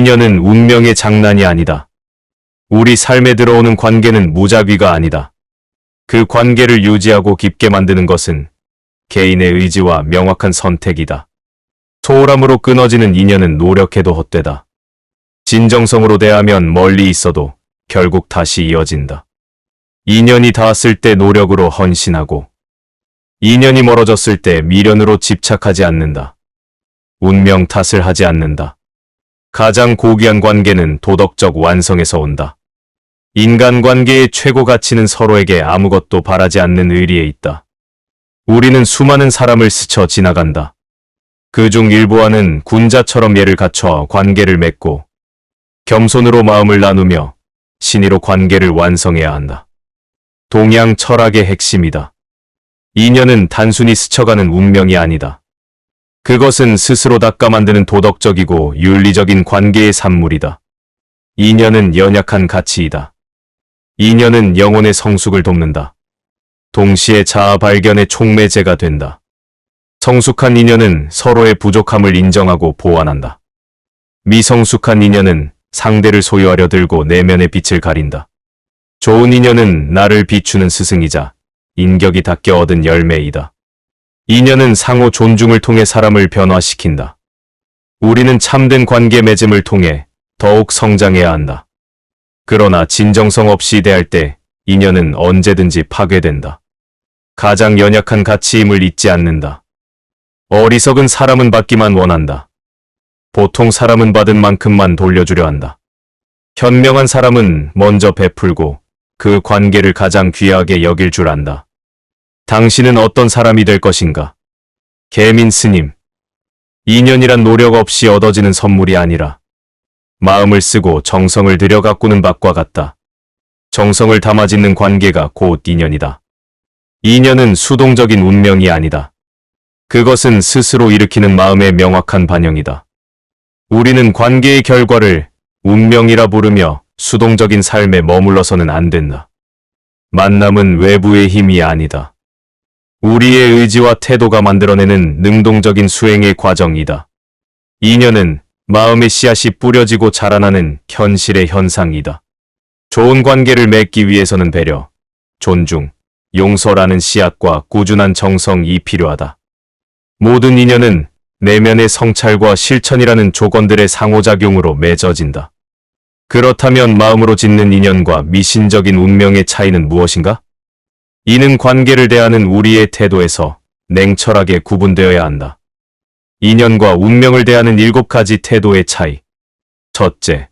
인연은 운명의 장난이 아니다. 우리 삶에 들어오는 관계는 무작위가 아니다. 그 관계를 유지하고 깊게 만드는 것은 개인의 의지와 명확한 선택이다. 소홀함으로 끊어지는 인연은 노력해도 헛되다. 진정성으로 대하면 멀리 있어도 결국 다시 이어진다. 인연이 닿았을 때 노력으로 헌신하고 인연이 멀어졌을 때 미련으로 집착하지 않는다. 운명 탓을 하지 않는다. 가장 고귀한 관계는 도덕적 완성에서 온다. 인간관계의 최고 가치는 서로에게 아무것도 바라지 않는 의리에 있다. 우리는 수많은 사람을 스쳐 지나간다. 그중 일부와는 군자처럼 예를 갖춰 관계를 맺고 겸손으로 마음을 나누며 신의로 관계를 완성해야 한다. 동양 철학의 핵심이다. 인연은 단순히 스쳐가는 운명이 아니다. 그것은 스스로 닦아 만드는 도덕적이고 윤리적인 관계의 산물이다. 인연은 연약한 가치이다. 인연은 영혼의 성숙을 돕는다. 동시에 자아 발견의 촉매제가 된다. 성숙한 인연은 서로의 부족함을 인정하고 보완한다. 미성숙한 인연은 상대를 소유하려 들고 내면의 빛을 가린다. 좋은 인연은 나를 비추는 스승이자 인격이 닦여 얻은 열매이다. 인연은 상호 존중을 통해 사람을 변화시킨다. 우리는 참된 관계 맺음을 통해 더욱 성장해야 한다. 그러나 진정성 없이 대할 때 인연은 언제든지 파괴된다. 가장 연약한 가치임을 잊지 않는다. 어리석은 사람은 받기만 원한다. 보통 사람은 받은 만큼만 돌려주려 한다. 현명한 사람은 먼저 베풀고 그 관계를 가장 귀하게 여길 줄 안다. 당신은 어떤 사람이 될 것인가? 계민 스님. 인연이란 노력 없이 얻어지는 선물이 아니라 마음을 쓰고 정성을 들여 가꾸는 밭과 같다. 정성을 담아 짓는 관계가 곧 인연이다. 인연은 수동적인 운명이 아니다. 그것은 스스로 일으키는 마음의 명확한 반영이다. 우리는 관계의 결과를 운명이라 부르며 수동적인 삶에 머물러서는 안 된다. 만남은 외부의 힘이 아니다. 우리의 의지와 태도가 만들어내는 능동적인 수행의 과정이다. 인연은 마음의 씨앗이 뿌려지고 자라나는 현실의 현상이다. 좋은 관계를 맺기 위해서는 배려, 존중, 용서라는 씨앗과 꾸준한 정성이 필요하다. 모든 인연은 내면의 성찰과 실천이라는 조건들의 상호작용으로 맺어진다. 그렇다면 마음으로 짓는 인연과 미신적인 운명의 차이는 무엇인가? 이는 관계를 대하는 우리의 태도에서 냉철하게 구분되어야 한다. 인연과 운명을 대하는 7가지 태도의 차이. 첫째,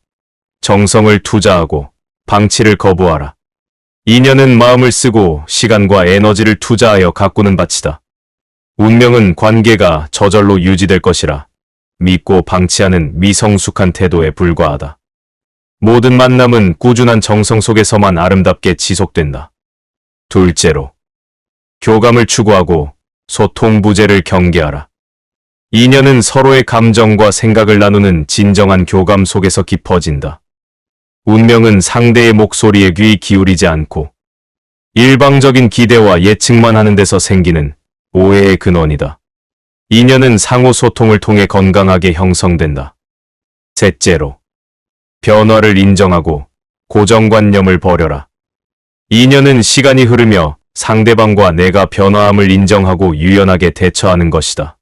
정성을 투자하고 방치를 거부하라. 인연은 마음을 쓰고 시간과 에너지를 투자하여 가꾸는 밭이다. 운명은 관계가 저절로 유지될 것이라 믿고 방치하는 미성숙한 태도에 불과하다. 모든 만남은 꾸준한 정성 속에서만 아름답게 지속된다. 둘째로, 교감을 추구하고 소통부재를 경계하라. 인연은 서로의 감정과 생각을 나누는 진정한 교감 속에서 깊어진다. 운명은 상대의 목소리에 귀 기울이지 않고 일방적인 기대와 예측만 하는 데서 생기는 오해의 근원이다. 인연은 상호 소통을 통해 건강하게 형성된다. 셋째로, 변화를 인정하고 고정관념을 버려라. 인연은 시간이 흐르며 상대방과 내가 변화함을 인정하고 유연하게 대처하는 것이다.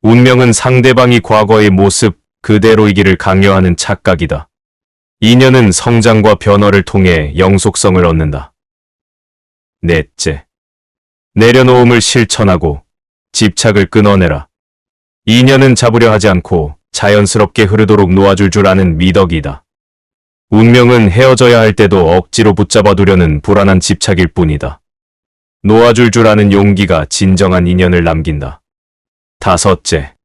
운명은 상대방이 과거의 모습 그대로이기를 강요하는 착각이다. 인연은 성장과 변화를 통해 영속성을 얻는다. 넷째, 내려놓음을 실천하고 집착을 끊어내라. 인연은 잡으려 하지 않고 자연스럽게 흐르도록 놓아줄 줄 아는 미덕이다. 운명은 헤어져야 할 때도 억지로 붙잡아두려는 불안한 집착일 뿐이다. 놓아줄 줄 아는 용기가 진정한 인연을 남긴다. 다섯째,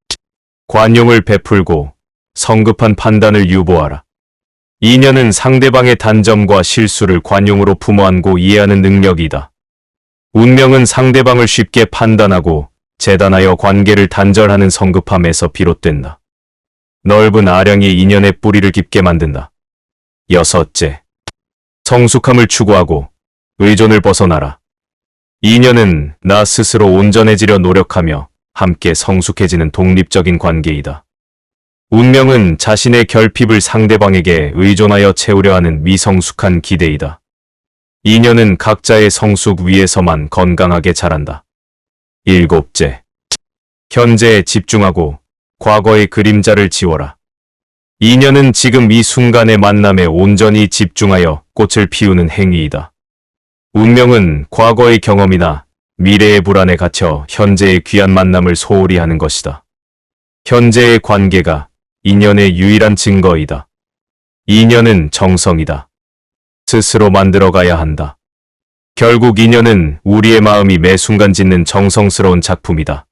관용을 베풀고 성급한 판단을 유보하라. 인연은 상대방의 단점과 실수를 관용으로 품어안고 이해하는 능력이다. 운명은 상대방을 쉽게 판단하고 재단하여 관계를 단절하는 성급함에서 비롯된다. 넓은 아량이 인연의 뿌리를 깊게 만든다. 여섯째, 성숙함을 추구하고 의존을 벗어나라. 인연은 나 스스로 온전해지려 노력하며 함께 성숙해지는 독립적인 관계이다. 운명은 자신의 결핍을 상대방에게 의존하여 채우려 하는 미성숙한 기대이다. 인연은 각자의 성숙 위에서만 건강하게 자란다. 일곱째, 현재에 집중하고 과거의 그림자를 지워라. 인연은 지금 이 순간의 만남에 온전히 집중하여 꽃을 피우는 행위이다. 운명은 과거의 경험이나 미래의 불안에 갇혀 현재의 귀한 만남을 소홀히 하는 것이다. 현재의 관계가 인연의 유일한 증거이다. 인연은 정성이다. 스스로 만들어가야 한다. 결국 인연은 우리의 마음이 매 순간 짓는 정성스러운 작품이다.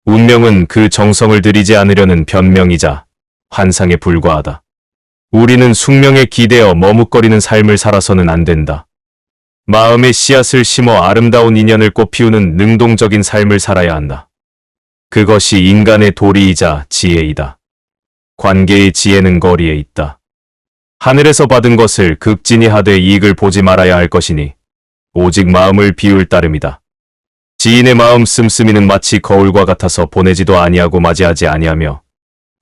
운명은 그 정성을 들이지 않으려는 변명이자 환상에 불과하다. 우리는 숙명에 기대어 머뭇거리는 삶을 살아서는 안 된다. 마음의 씨앗을 심어 아름다운 인연을 꽃피우는 능동적인 삶을 살아야 한다. 그것이 인간의 도리이자 지혜이다. 관계의 지혜는 거리에 있다. 하늘에서 받은 것을 극진히 하되 이익을 보지 말아야 할 것이니 오직 마음을 비울 따름이다. 지인의 마음 씀씀이는 마치 거울과 같아서 보내지도 아니하고 맞이하지 아니하며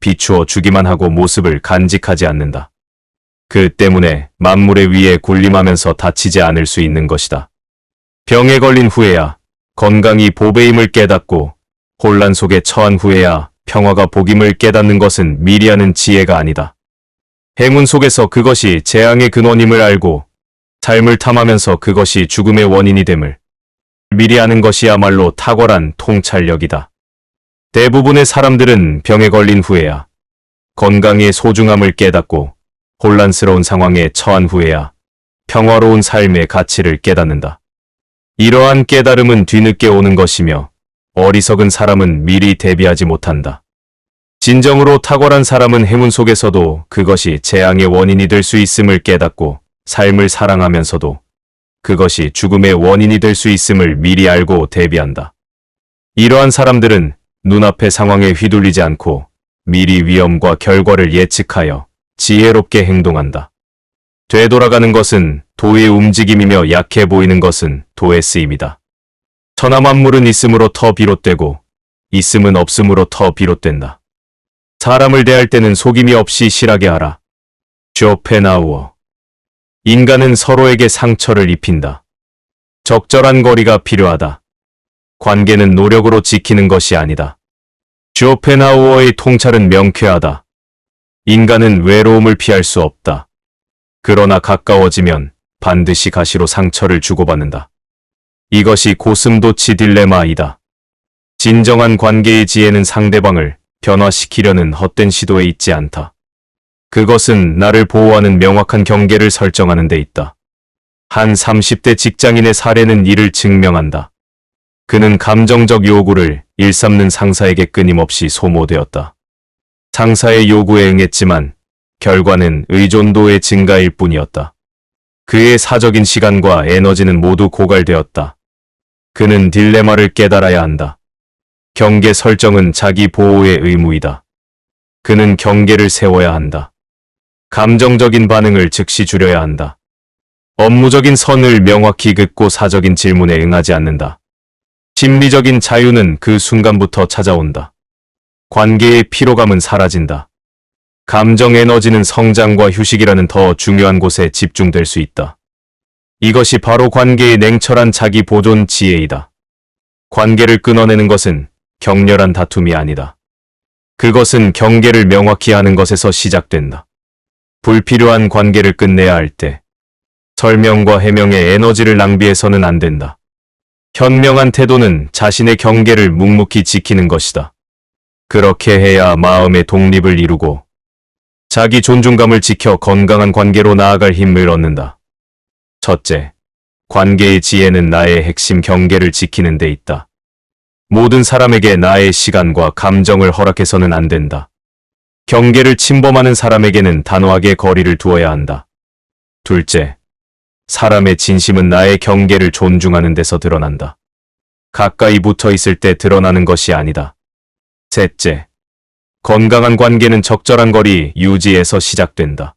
비추어 주기만 하고 모습을 간직하지 않는다. 그 때문에 만물의 위에 군림하면서 다치지 않을 수 있는 것이다. 병에 걸린 후에야 건강이 보배임을 깨닫고 혼란 속에 처한 후에야 평화가 복임을 깨닫는 것은 미리 하는 지혜가 아니다. 행운 속에서 그것이 재앙의 근원임을 알고 삶을 탐하면서 그것이 죽음의 원인이 됨을 미리 아는 것이야말로 탁월한 통찰력이다. 대부분의 사람들은 병에 걸린 후에야 건강의 소중함을 깨닫고 혼란스러운 상황에 처한 후에야 평화로운 삶의 가치를 깨닫는다. 이러한 깨달음은 뒤늦게 오는 것이며 어리석은 사람은 미리 대비하지 못한다. 진정으로 탁월한 사람은 행운 속에서도 그것이 재앙의 원인이 될 수 있음을 깨닫고 삶을 사랑하면서도 그것이 죽음의 원인이 될 수 있음을 미리 알고 대비한다. 이러한 사람들은 눈앞의 상황에 휘둘리지 않고 미리 위험과 결과를 예측하여 지혜롭게 행동한다. 되돌아가는 것은 도의 움직임이며 약해 보이는 것은 도의 쓰임이다. 천하만물은 있음으로 터 비롯되고 있음은 없음으로 터 비롯된다. 사람을 대할 때는 속임이 없이 실하게 하라. 쇼펜하우어. 인간은 서로에게 상처를 입힌다. 적절한 거리가 필요하다. 관계는 노력으로 지키는 것이 아니다. 쇼펜하우어의 통찰은 명쾌하다. 인간은 외로움을 피할 수 없다. 그러나 가까워지면 반드시 가시로 상처를 주고받는다. 이것이 고슴도치 딜레마이다. 진정한 관계의 지혜는 상대방을 변화시키려는 헛된 시도에 있지 않다. 그것은 나를 보호하는 명확한 경계를 설정하는 데 있다. 한 30대 직장인의 사례는 이를 증명한다. 그는 감정적 요구를 일삼는 상사에게 끊임없이 소모되었다. 상사의 요구에 응했지만 결과는 의존도의 증가일 뿐이었다. 그의 사적인 시간과 에너지는 모두 고갈되었다. 그는 딜레마를 깨달아야 한다. 경계 설정은 자기 보호의 의무이다. 그는 경계를 세워야 한다. 감정적인 반응을 즉시 줄여야 한다. 업무적인 선을 명확히 긋고 사적인 질문에 응하지 않는다. 심리적인 자유는 그 순간부터 찾아온다. 관계의 피로감은 사라진다. 감정 에너지는 성장과 휴식이라는 더 중요한 곳에 집중될 수 있다. 이것이 바로 관계의 냉철한 자기 보존 지혜이다. 관계를 끊어내는 것은 격렬한 다툼이 아니다. 그것은 경계를 명확히 하는 것에서 시작된다. 불필요한 관계를 끝내야 할 때 설명과 해명에 에너지를 낭비해서는 안 된다. 현명한 태도는 자신의 경계를 묵묵히 지키는 것이다. 그렇게 해야 마음의 독립을 이루고 자기 존중감을 지켜 건강한 관계로 나아갈 힘을 얻는다. 첫째, 관계의 지혜는 나의 핵심 경계를 지키는 데 있다. 모든 사람에게 나의 시간과 감정을 허락해서는 안 된다. 경계를 침범하는 사람에게는 단호하게 거리를 두어야 한다. 둘째, 사람의 진심은 나의 경계를 존중하는 데서 드러난다. 가까이 붙어 있을 때 드러나는 것이 아니다. 셋째, 건강한 관계는 적절한 거리 유지에서 시작된다.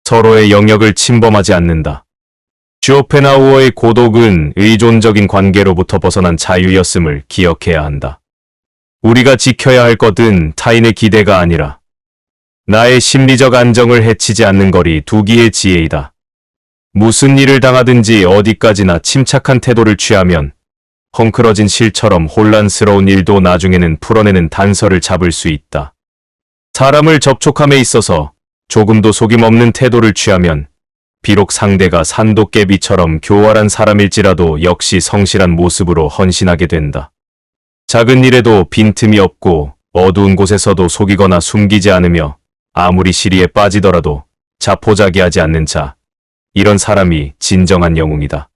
서로의 영역을 침범하지 않는다. 쇼펜하우어의 고독은 의존적인 관계로부터 벗어난 자유였음을 기억해야 한다. 우리가 지켜야 할 것은 타인의 기대가 아니라 나의 심리적 안정을 해치지 않는 거리 두기의 지혜이다. 무슨 일을 당하든지 어디까지나 침착한 태도를 취하면 헝클어진 실처럼 혼란스러운 일도 나중에는 풀어내는 단서를 잡을 수 있다. 사람을 접촉함에 있어서 조금도 속임 없는 태도를 취하면 비록 상대가 산도깨비처럼 교활한 사람일지라도 역시 성실한 모습으로 헌신하게 된다. 작은 일에도 빈틈이 없고 어두운 곳에서도 속이거나 숨기지 않으며 아무리 시리에 빠지더라도 자포자기하지 않는 자, 이런 사람이 진정한 영웅이다.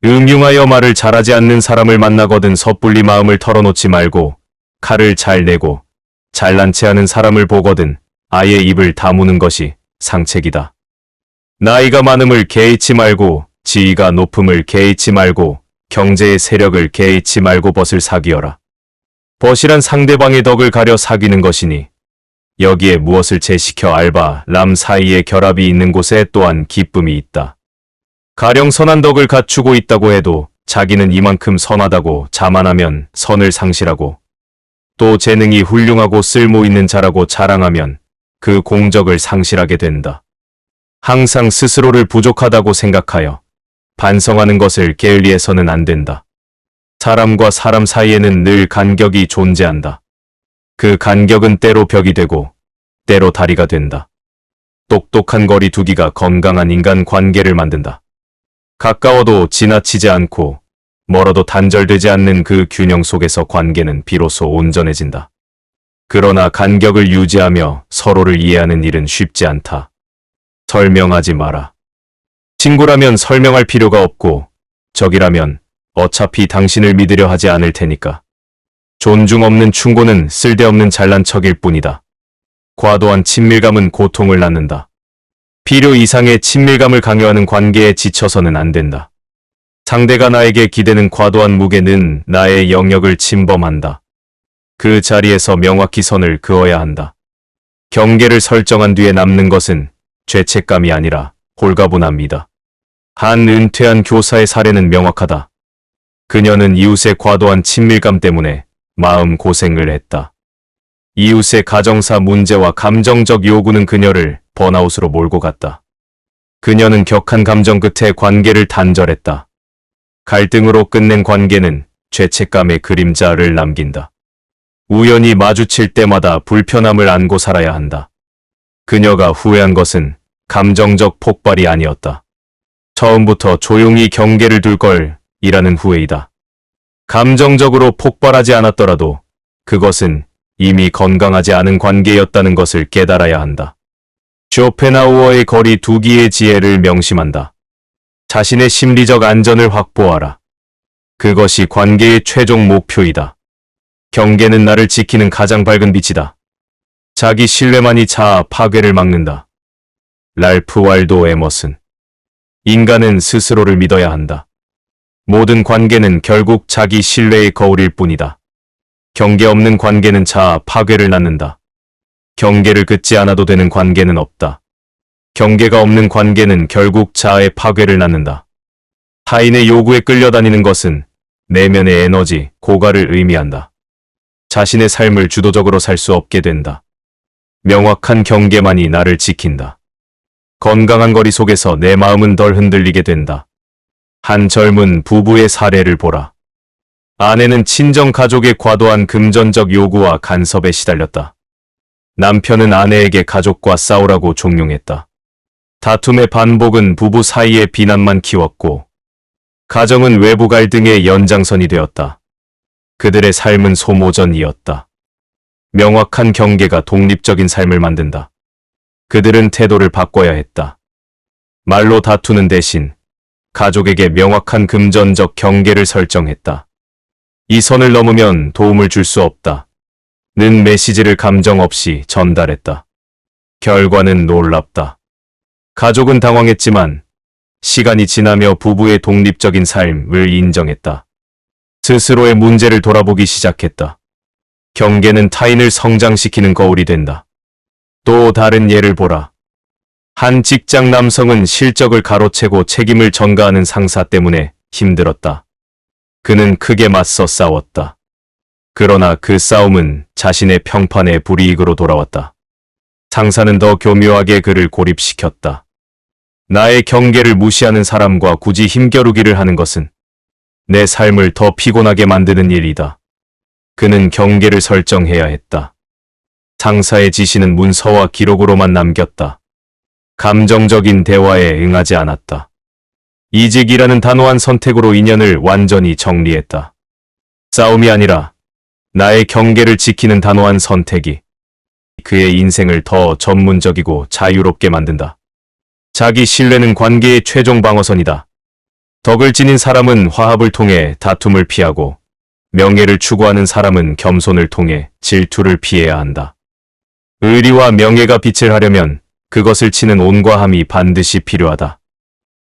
음흉하여 말을 잘하지 않는 사람을 만나거든 섣불리 마음을 털어놓지 말고 칼을 잘 내고 잘난 체하는 사람을 보거든 아예 입을 다무는 것이 상책이다. 나이가 많음을 개의치 말고 지위가 높음을 개의치 말고 경제의 세력을 개의치 말고 벗을 사귀어라. 벗이란 상대방의 덕을 가려 사귀는 것이니 여기에 무엇을 제시켜 알바, 람 사이의 결합이 있는 곳에 또한 기쁨이 있다. 가령 선한 덕을 갖추고 있다고 해도 자기는 이만큼 선하다고 자만하면 선을 상실하고 또 재능이 훌륭하고 쓸모 있는 자라고 자랑하면 그 공적을 상실하게 된다. 항상 스스로를 부족하다고 생각하여 반성하는 것을 게을리해서는 안 된다. 사람과 사람 사이에는 늘 간격이 존재한다. 그 간격은 때로 벽이 되고 때로 다리가 된다. 똑똑한 거리 두기가 건강한 인간 관계를 만든다. 가까워도 지나치지 않고 멀어도 단절되지 않는 그 균형 속에서 관계는 비로소 온전해진다. 그러나 간격을 유지하며 서로를 이해하는 일은 쉽지 않다. 설명하지 마라. 친구라면 설명할 필요가 없고 적이라면 어차피 당신을 믿으려 하지 않을 테니까. 존중 없는 충고는 쓸데없는 잘난 척일 뿐이다. 과도한 친밀감은 고통을 낳는다. 필요 이상의 친밀감을 강요하는 관계에 지쳐서는 안 된다. 상대가 나에게 기대는 과도한 무게는 나의 영역을 침범한다. 그 자리에서 명확히 선을 그어야 한다. 경계를 설정한 뒤에 남는 것은 죄책감이 아니라 홀가분함이다. 한 은퇴한 교사의 사례는 명확하다. 그녀는 이웃의 과도한 친밀감 때문에 마음 고생을 했다. 이웃의 가정사 문제와 감정적 요구는 그녀를 번아웃으로 몰고 갔다. 그녀는 격한 감정 끝에 관계를 단절했다. 갈등으로 끝낸 관계는 죄책감의 그림자를 남긴다. 우연히 마주칠 때마다 불편함을 안고 살아야 한다. 그녀가 후회한 것은 감정적 폭발이 아니었다. 처음부터 조용히 경계를 둘 걸 이라는 후회이다. 감정적으로 폭발하지 않았더라도 그것은 이미 건강하지 않은 관계였다는 것을 깨달아야 한다. 쇼펜하우어의 거리 두기의 지혜를 명심한다. 자신의 심리적 안전을 확보하라. 그것이 관계의 최종 목표이다. 경계는 나를 지키는 가장 밝은 빛이다. 자기 신뢰만이 자아 파괴를 막는다. 랄프 waldo 에머슨. 인간은 스스로를 믿어야 한다. 모든 관계는 결국 자기 신뢰의 거울일 뿐이다. 경계 없는 관계는 자아 파괴를 낳는다. 경계를 긋지 않아도 되는 관계는 없다. 경계가 없는 관계는 결국 자아의 파괴를 낳는다. 타인의 요구에 끌려다니는 것은 내면의 에너지, 고갈을 의미한다. 자신의 삶을 주도적으로 살 수 없게 된다. 명확한 경계만이 나를 지킨다. 건강한 거리 속에서 내 마음은 덜 흔들리게 된다. 한 젊은 부부의 사례를 보라. 아내는 친정 가족의 과도한 금전적 요구와 간섭에 시달렸다. 남편은 아내에게 가족과 싸우라고 종용했다. 다툼의 반복은 부부 사이의 비난만 키웠고 가정은 외부 갈등의 연장선이 되었다. 그들의 삶은 소모전이었다. 명확한 경계가 독립적인 삶을 만든다. 그들은 태도를 바꿔야 했다. 말로 다투는 대신 가족에게 명확한 금전적 경계를 설정했다. 이 선을 넘으면 도움을 줄 수 없다. 는 메시지를 감정 없이 전달했다. 결과는 놀랍다. 가족은 당황했지만 시간이 지나며 부부의 독립적인 삶을 인정했다. 스스로의 문제를 돌아보기 시작했다. 경계는 타인을 성장시키는 거울이 된다. 또 다른 예를 보라. 한 직장 남성은 실적을 가로채고 책임을 전가하는 상사 때문에 힘들었다. 그는 크게 맞서 싸웠다. 그러나 그 싸움은 자신의 평판에 불이익으로 돌아왔다. 상사는 더 교묘하게 그를 고립시켰다. 나의 경계를 무시하는 사람과 굳이 힘겨루기를 하는 것은 내 삶을 더 피곤하게 만드는 일이다. 그는 경계를 설정해야 했다. 상사의 지시는 문서와 기록으로만 남겼다. 감정적인 대화에 응하지 않았다. 이직이라는 단호한 선택으로 인연을 완전히 정리했다. 싸움이 아니라 나의 경계를 지키는 단호한 선택이 그의 인생을 더 전문적이고 자유롭게 만든다. 자기 신뢰는 관계의 최종 방어선이다. 덕을 지닌 사람은 화합을 통해 다툼을 피하고 명예를 추구하는 사람은 겸손을 통해 질투를 피해야 한다. 의리와 명예가 빛을 하려면 그것을 치는 온과 함이 반드시 필요하다.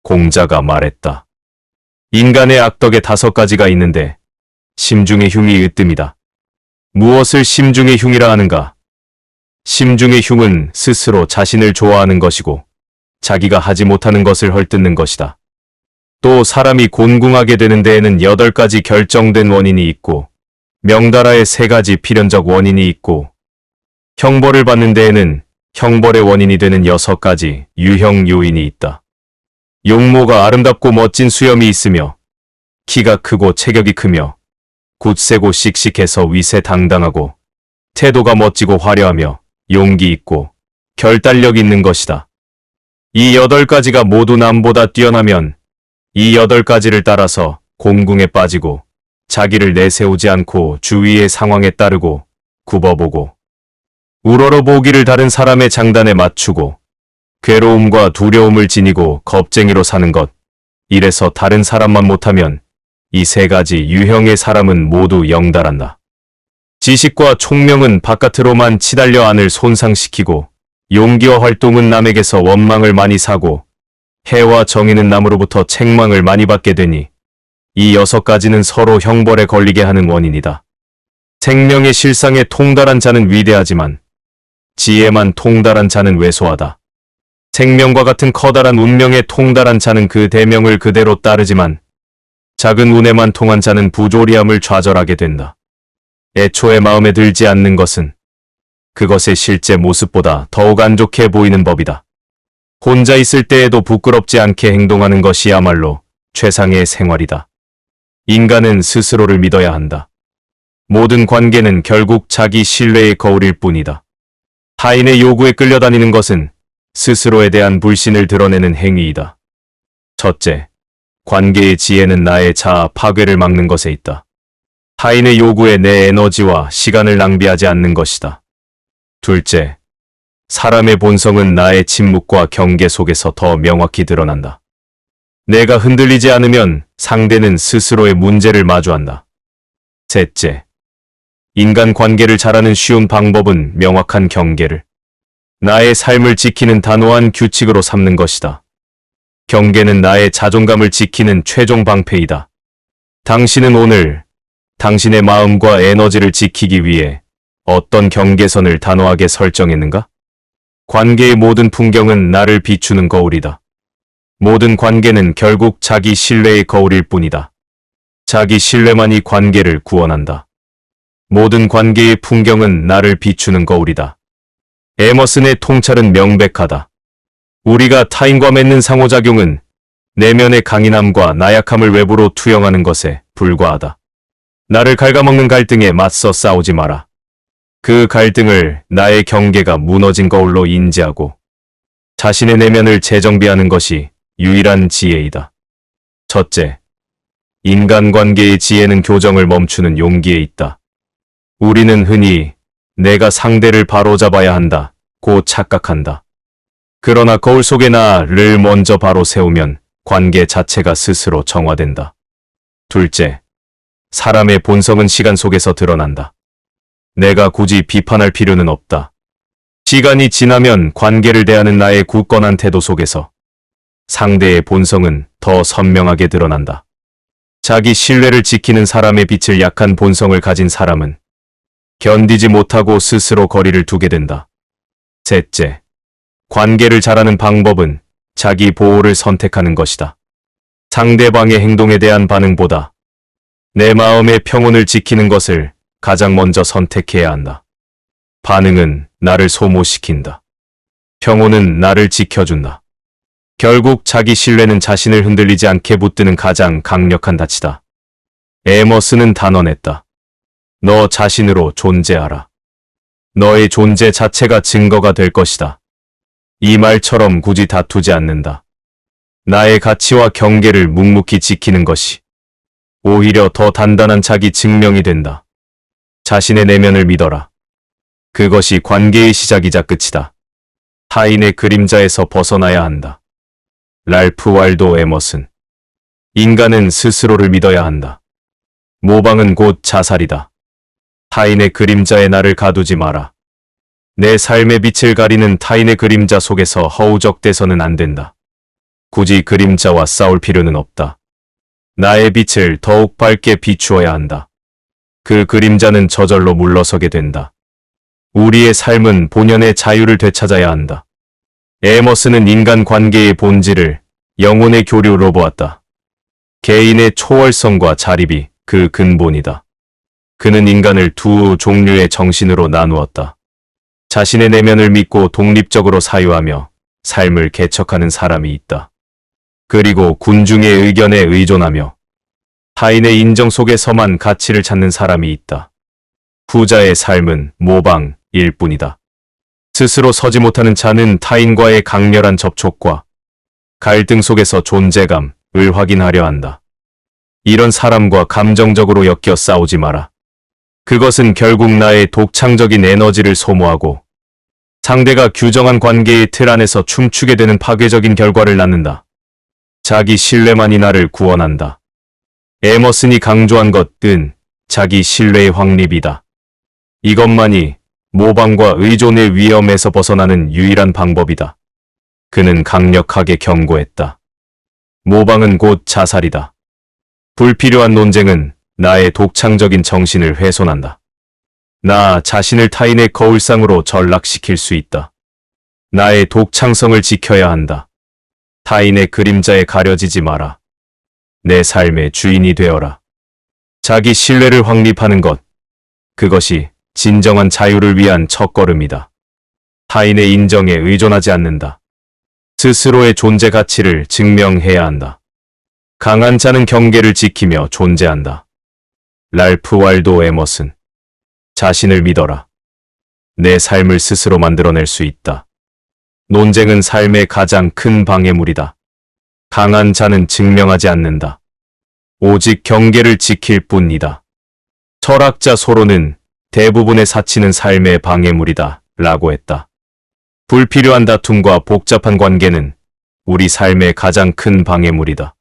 공자가 말했다. 인간의 악덕에 5가지가 있는데 심중의 흉이 으뜸이다. 무엇을 심중의 흉이라 하는가? 심중의 흉은 스스로 자신을 좋아하는 것이고 자기가 하지 못하는 것을 헐뜯는 것이다. 또 사람이 곤궁하게 되는 데에는 8가지 결정된 원인이 있고 명달하에 3가지 필연적 원인이 있고 형벌을 받는 데에는 형벌의 원인이 되는 6가지 유형 요인이 있다. 용모가 아름답고 멋진 수염이 있으며 키가 크고 체격이 크며 굳세고 씩씩해서 위세당당하고 태도가 멋지고 화려하며 용기 있고 결단력 있는 것이다. 이 8가지가 모두 남보다 뛰어나면 이 8가지를 따라서 공궁에 빠지고 자기를 내세우지 않고 주위의 상황에 따르고 굽어보고 우러러보기를 다른 사람의 장단에 맞추고 괴로움과 두려움을 지니고 겁쟁이로 사는 것. 이래서 다른 사람만 못하면 이 3가지 유형의 사람은 모두 영달한다. 지식과 총명은 바깥으로만 치달려 안을 손상시키고 용기와 활동은 남에게서 원망을 많이 사고 해와 정의는 남으로부터 책망을 많이 받게 되니 이 6가지는 서로 형벌에 걸리게 하는 원인이다. 생명의 실상에 통달한 자는 위대하지만 지혜만 통달한 자는 왜소하다. 생명과 같은 커다란 운명에 통달한 자는 그 대명을 그대로 따르지만 작은 운에만 통한 자는 부조리함을 좌절하게 된다. 애초에 마음에 들지 않는 것은 그것의 실제 모습보다 더욱 안 좋게 보이는 법이다. 혼자 있을 때에도 부끄럽지 않게 행동하는 것이야말로 최상의 생활이다. 인간은 스스로를 믿어야 한다. 모든 관계는 결국 자기 신뢰의 거울일 뿐이다. 타인의 요구에 끌려다니는 것은 스스로에 대한 불신을 드러내는 행위이다. 첫째, 관계의 지혜는 나의 자아 파괴를 막는 것에 있다. 타인의 요구에 내 에너지와 시간을 낭비하지 않는 것이다. 둘째, 사람의 본성은 나의 침묵과 경계 속에서 더 명확히 드러난다. 내가 흔들리지 않으면 상대는 스스로의 문제를 마주한다. 셋째, 인간 관계를 잘하는 쉬운 방법은 명확한 경계를 나의 삶을 지키는 단호한 규칙으로 삼는 것이다. 경계는 나의 자존감을 지키는 최종 방패이다. 당신은 오늘 당신의 마음과 에너지를 지키기 위해 어떤 경계선을 단호하게 설정했는가? 관계의 모든 풍경은 나를 비추는 거울이다. 모든 관계는 결국 자기 신뢰의 거울일 뿐이다. 자기 신뢰만이 관계를 구원한다. 모든 관계의 풍경은 나를 비추는 거울이다. 에머슨의 통찰은 명백하다. 우리가 타인과 맺는 상호작용은 내면의 강인함과 나약함을 외부로 투영하는 것에 불과하다. 나를 갉아먹는 갈등에 맞서 싸우지 마라. 그 갈등을 나의 경계가 무너진 거울로 인지하고 자신의 내면을 재정비하는 것이 유일한 지혜이다. 첫째, 인간관계의 지혜는 교정을 멈추는 용기에 있다. 우리는 흔히 내가 상대를 바로잡아야 한다고 착각한다. 그러나 거울 속의 나를 먼저 바로 세우면 관계 자체가 스스로 정화된다. 둘째, 사람의 본성은 시간 속에서 드러난다. 내가 굳이 비판할 필요는 없다. 시간이 지나면 관계를 대하는 나의 굳건한 태도 속에서 상대의 본성은 더 선명하게 드러난다. 자기 신뢰를 지키는 사람의 빛을 약한 본성을 가진 사람은 견디지 못하고 스스로 거리를 두게 된다. 셋째, 관계를 잘하는 방법은 자기 보호를 선택하는 것이다. 상대방의 행동에 대한 반응보다 내 마음의 평온을 지키는 것을 가장 먼저 선택해야 한다. 반응은 나를 소모시킨다. 평온은 나를 지켜준다. 결국 자기 신뢰는 자신을 흔들리지 않게 붙드는 가장 강력한 닻이다. 에머스는 단언했다. 너 자신으로 존재하라. 너의 존재 자체가 증거가 될 것이다. 이 말처럼 굳이 다투지 않는다. 나의 가치와 경계를 묵묵히 지키는 것이 오히려 더 단단한 자기 증명이 된다. 자신의 내면을 믿어라. 그것이 관계의 시작이자 끝이다. 타인의 그림자에서 벗어나야 한다. 랄프 waldo 에머슨. 인간은 스스로를 믿어야 한다. 모방은 곧 자살이다. 타인의 그림자에 나를 가두지 마라. 내 삶의 빛을 가리는 타인의 그림자 속에서 허우적대서는 안 된다. 굳이 그림자와 싸울 필요는 없다. 나의 빛을 더욱 밝게 비추어야 한다. 그 그림자는 저절로 물러서게 된다. 우리의 삶은 본연의 자유를 되찾아야 한다. 에머스는 인간 관계의 본질을 영혼의 교류로 보았다. 개인의 초월성과 자립이 그 근본이다. 그는 인간을 두 종류의 정신으로 나누었다. 자신의 내면을 믿고 독립적으로 사유하며 삶을 개척하는 사람이 있다. 그리고 군중의 의견에 의존하며 타인의 인정 속에서만 가치를 찾는 사람이 있다. 후자의 삶은 모방일 뿐이다. 스스로 서지 못하는 자는 타인과의 강렬한 접촉과 갈등 속에서 존재감을 확인하려 한다. 이런 사람과 감정적으로 엮여 싸우지 마라. 그것은 결국 나의 독창적인 에너지를 소모하고 상대가 규정한 관계의 틀 안에서 춤추게 되는 파괴적인 결과를 낳는다. 자기 신뢰만이 나를 구원한다. 에머슨이 강조한 것은 자기 신뢰의 확립이다. 이것만이 모방과 의존의 위험에서 벗어나는 유일한 방법이다. 그는 강력하게 경고했다. 모방은 곧 자살이다. 불필요한 논쟁은 나의 독창적인 정신을 훼손한다. 나 자신을 타인의 거울상으로 전락시킬 수 있다. 나의 독창성을 지켜야 한다. 타인의 그림자에 가려지지 마라. 내 삶의 주인이 되어라. 자기 신뢰를 확립하는 것, 그것이 진정한 자유를 위한 첫걸음이다. 타인의 인정에 의존하지 않는다. 스스로의 존재 가치를 증명해야 한다. 강한 자는 경계를 지키며 존재한다. 랄프 waldo 에머슨. 자신을 믿어라. 내 삶을 스스로 만들어낼 수 있다. 논쟁은 삶의 가장 큰 방해물이다. 강한 자는 증명하지 않는다. 오직 경계를 지킬 뿐이다. 철학자 소로는 대부분의 사치는 삶의 방해물이다 라고 했다. 불필요한 다툼과 복잡한 관계는 우리 삶의 가장 큰 방해물이다.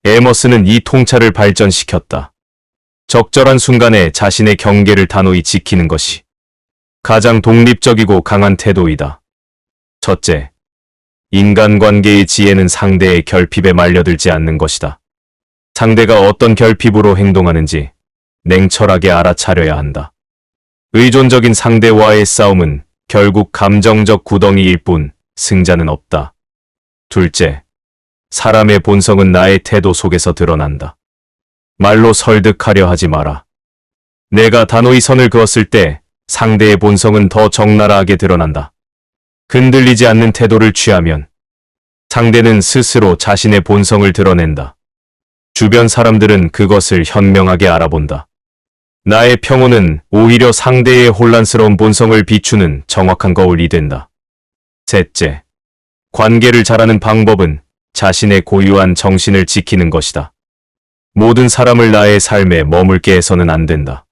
에머슨은 이 통찰을 발전시켰다. 적절한 순간에 자신의 경계를 단호히 지키는 것이 가장 독립적이고 강한 태도이다. 첫째, 인간관계의 지혜는 상대의 결핍에 말려들지 않는 것이다. 상대가 어떤 결핍으로 행동하는지 냉철하게 알아차려야 한다. 의존적인 상대와의 싸움은 결국 감정적 구덩이일 뿐 승자는 없다. 둘째, 사람의 본성은 나의 태도 속에서 드러난다. 말로 설득하려 하지 마라. 내가 단호히 선을 그었을 때 상대의 본성은 더 적나라하게 드러난다. 흔들리지 않는 태도를 취하면 상대는 스스로 자신의 본성을 드러낸다. 주변 사람들은 그것을 현명하게 알아본다. 나의 평온은 오히려 상대의 혼란스러운 본성을 비추는 정확한 거울이 된다. 셋째, 관계를 잘하는 방법은 자신의 고유한 정신을 지키는 것이다. 모든 사람을 나의 삶에 머물게 해서는 안 된다.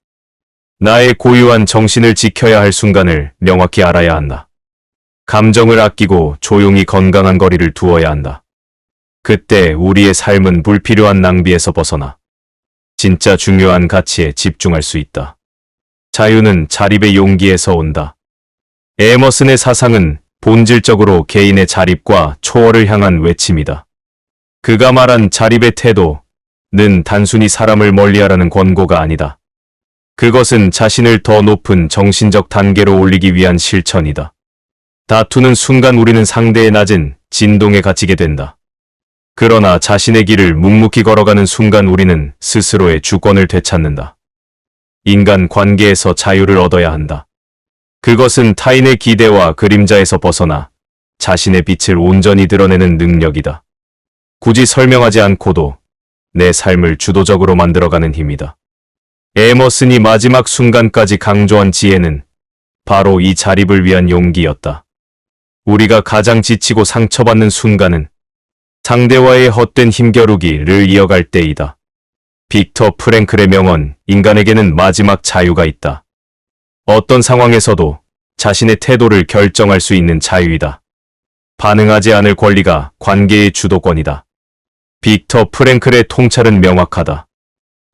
나의 고유한 정신을 지켜야 할 순간을 명확히 알아야 한다. 감정을 아끼고 조용히 건강한 거리를 두어야 한다. 그때 우리의 삶은 불필요한 낭비에서 벗어나 진짜 중요한 가치에 집중할 수 있다. 자유는 자립의 용기에서 온다. 에머슨의 사상은 본질적으로 개인의 자립과 초월을 향한 외침이다. 그가 말한 자립의 태도는 단순히 사람을 멀리하라는 권고가 아니다. 그것은 자신을 더 높은 정신적 단계로 올리기 위한 실천이다. 다투는 순간 우리는 상대의 낮은 진동에 갇히게 된다. 그러나 자신의 길을 묵묵히 걸어가는 순간 우리는 스스로의 주권을 되찾는다. 인간 관계에서 자유를 얻어야 한다. 그것은 타인의 기대와 그림자에서 벗어나 자신의 빛을 온전히 드러내는 능력이다. 굳이 설명하지 않고도 내 삶을 주도적으로 만들어가는 힘이다. 에머슨이 마지막 순간까지 강조한 지혜는 바로 이 자립을 위한 용기였다. 우리가 가장 지치고 상처받는 순간은 상대와의 헛된 힘겨루기를 이어갈 때이다. 빅터 프랭클의 명언, 인간에게는 마지막 자유가 있다. 어떤 상황에서도 자신의 태도를 결정할 수 있는 자유이다. 반응하지 않을 권리가 관계의 주도권이다. 빅터 프랭클의 통찰은 명확하다.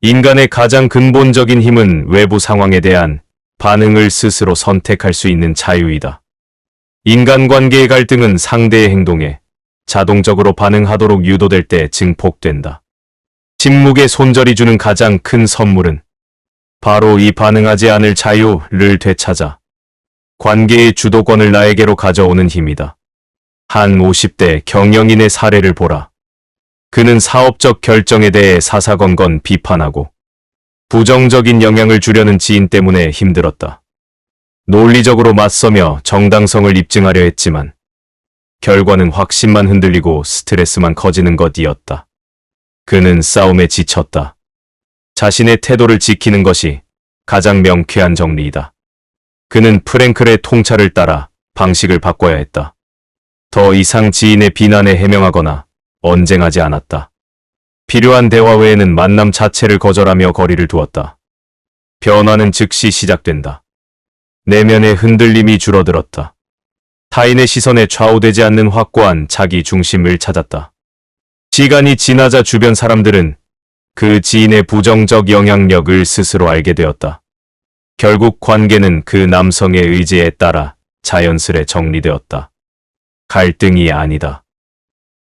인간의 가장 근본적인 힘은 외부 상황에 대한 반응을 스스로 선택할 수 있는 자유이다. 인간관계의 갈등은 상대의 행동에 자동적으로 반응하도록 유도될 때 증폭된다. 침묵의 손절이 주는 가장 큰 선물은 바로 이 반응하지 않을 자유를 되찾아 관계의 주도권을 나에게로 가져오는 힘이다. 한 50대 경영인의 사례를 보라. 그는 사업적 결정에 대해 사사건건 비판하고 부정적인 영향을 주려는 지인 때문에 힘들었다. 논리적으로 맞서며 정당성을 입증하려 했지만 결과는 확신만 흔들리고 스트레스만 커지는 것이었다. 그는 싸움에 지쳤다. 자신의 태도를 지키는 것이 가장 명쾌한 정리이다. 그는 프랭클의 통찰을 따라 방식을 바꿔야 했다. 더 이상 지인의 비난에 해명하거나 언쟁하지 않았다. 필요한 대화 외에는 만남 자체를 거절하며 거리를 두었다. 변화는 즉시 시작된다. 내면의 흔들림이 줄어들었다. 타인의 시선에 좌우되지 않는 확고한 자기 중심을 찾았다. 시간이 지나자 주변 사람들은 그 지인의 부정적 영향력을 스스로 알게 되었다. 결국 관계는 그 남성의 의지에 따라 자연스레 정리되었다. 갈등이 아니다.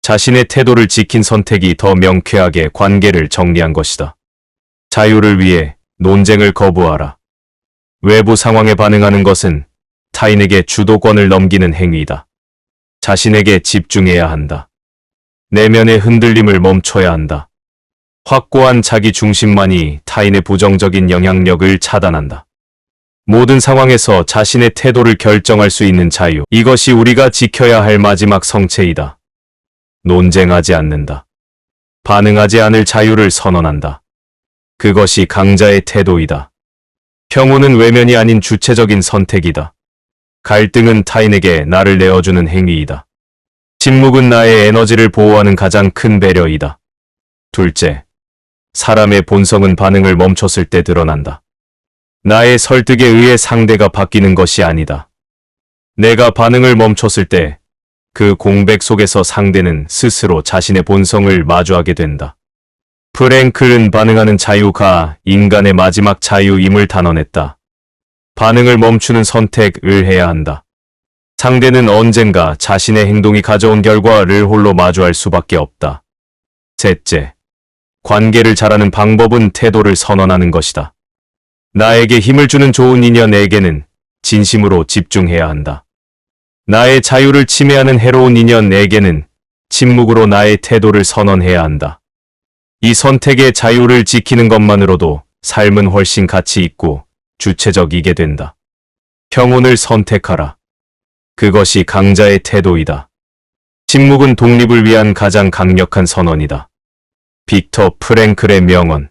자신의 태도를 지킨 선택이 더 명쾌하게 관계를 정리한 것이다. 자유를 위해 논쟁을 거부하라. 외부 상황에 반응하는 것은 타인에게 주도권을 넘기는 행위이다. 자신에게 집중해야 한다. 내면의 흔들림을 멈춰야 한다. 확고한 자기 중심만이 타인의 부정적인 영향력을 차단한다. 모든 상황에서 자신의 태도를 결정할 수 있는 자유. 이것이 우리가 지켜야 할 마지막 성체이다. 논쟁하지 않는다. 반응하지 않을 자유를 선언한다. 그것이 강자의 태도이다. 평온은 외면이 아닌 주체적인 선택이다. 갈등은 타인에게 나를 내어주는 행위이다. 침묵은 나의 에너지를 보호하는 가장 큰 배려이다. 둘째, 사람의 본성은 반응을 멈췄을 때 드러난다. 나의 설득에 의해 상대가 바뀌는 것이 아니다. 내가 반응을 멈췄을 때 그 공백 속에서 상대는 스스로 자신의 본성을 마주하게 된다. 프랭클은 반응하는 자유가 인간의 마지막 자유임을 단언했다. 반응을 멈추는 선택을 해야 한다. 상대는 언젠가 자신의 행동이 가져온 결과를 홀로 마주할 수밖에 없다. 셋째, 관계를 잘하는 방법은 태도를 선언하는 것이다. 나에게 힘을 주는 좋은 인연에게는 진심으로 집중해야 한다. 나의 자유를 침해하는 해로운 인연에게는 침묵으로 나의 태도를 선언해야 한다. 이 선택의 자유를 지키는 것만으로도 삶은 훨씬 가치 있고 주체적이게 된다. 평온을 선택하라. 그것이 강자의 태도이다. 침묵은 독립을 위한 가장 강력한 선언이다. 빅터 프랭클의 명언.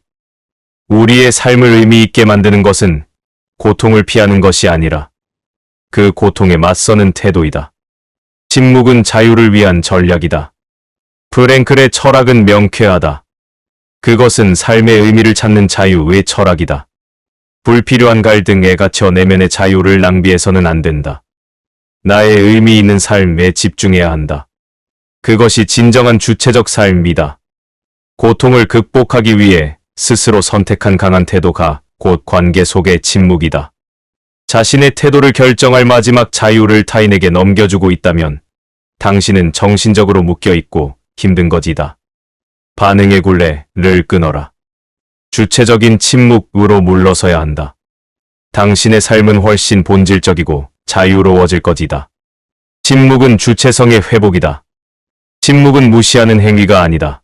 우리의 삶을 의미 있게 만드는 것은 고통을 피하는 것이 아니라 그 고통에 맞서는 태도이다. 침묵은 자유를 위한 전략이다. 프랭클의 철학은 명쾌하다. 그것은 삶의 의미를 찾는 자유의 철학이다. 불필요한 갈등에 갇혀 내면의 자유를 낭비해서는 안 된다. 나의 의미 있는 삶에 집중해야 한다. 그것이 진정한 주체적 삶이다. 고통을 극복하기 위해 스스로 선택한 강한 태도가 곧 관계 속의 침묵이다. 자신의 태도를 결정할 마지막 자유를 타인에게 넘겨주고 있다면 당신은 정신적으로 묶여있고 힘든 것이다. 반응의 굴레를 끊어라. 주체적인 침묵으로 물러서야 한다. 당신의 삶은 훨씬 본질적이고 자유로워질 것이다. 침묵은 주체성의 회복이다. 침묵은 무시하는 행위가 아니다.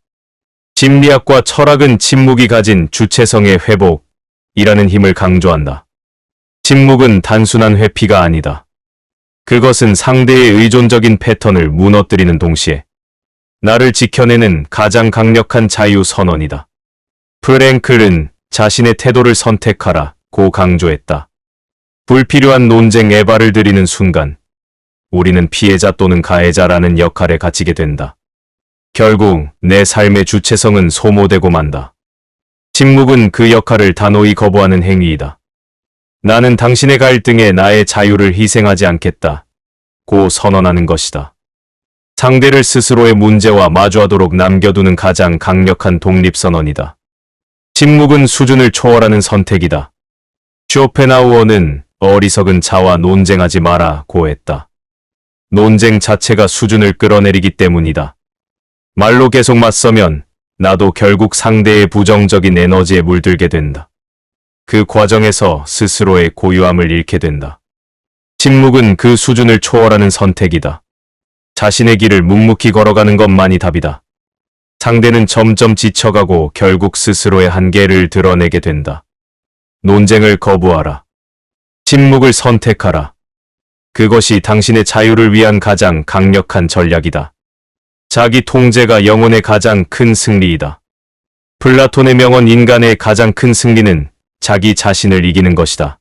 심리학과 철학은 침묵이 가진 주체성의 회복이라는 힘을 강조한다. 침묵은 단순한 회피가 아니다. 그것은 상대의 의존적인 패턴을 무너뜨리는 동시에 나를 지켜내는 가장 강력한 자유 선언이다. 프랭클은 자신의 태도를 선택하라고 강조했다. 불필요한 논쟁 에바를 들이는 순간 우리는 피해자 또는 가해자라는 역할에 갇히게 된다. 결국 내 삶의 주체성은 소모되고 만다. 침묵은 그 역할을 단호히 거부하는 행위이다. 나는 당신의 갈등에 나의 자유를 희생하지 않겠다. 고 선언하는 것이다. 상대를 스스로의 문제와 마주하도록 남겨두는 가장 강력한 독립선언이다. 침묵은 수준을 초월하는 선택이다. 쇼펜하우어는 어리석은 자와 논쟁하지 마라고 했다. 논쟁 자체가 수준을 끌어내리기 때문이다. 말로 계속 맞서면 나도 결국 상대의 부정적인 에너지에 물들게 된다. 그 과정에서 스스로의 고유함을 잃게 된다. 침묵은 그 수준을 초월하는 선택이다. 자신의 길을 묵묵히 걸어가는 것만이 답이다. 상대는 점점 지쳐가고 결국 스스로의 한계를 드러내게 된다. 논쟁을 거부하라. 침묵을 선택하라. 그것이 당신의 자유를 위한 가장 강력한 전략이다. 자기 통제가 영혼의 가장 큰 승리이다. 플라톤의 명언 인간의 가장 큰 승리는 자기 자신을 이기는 것이다.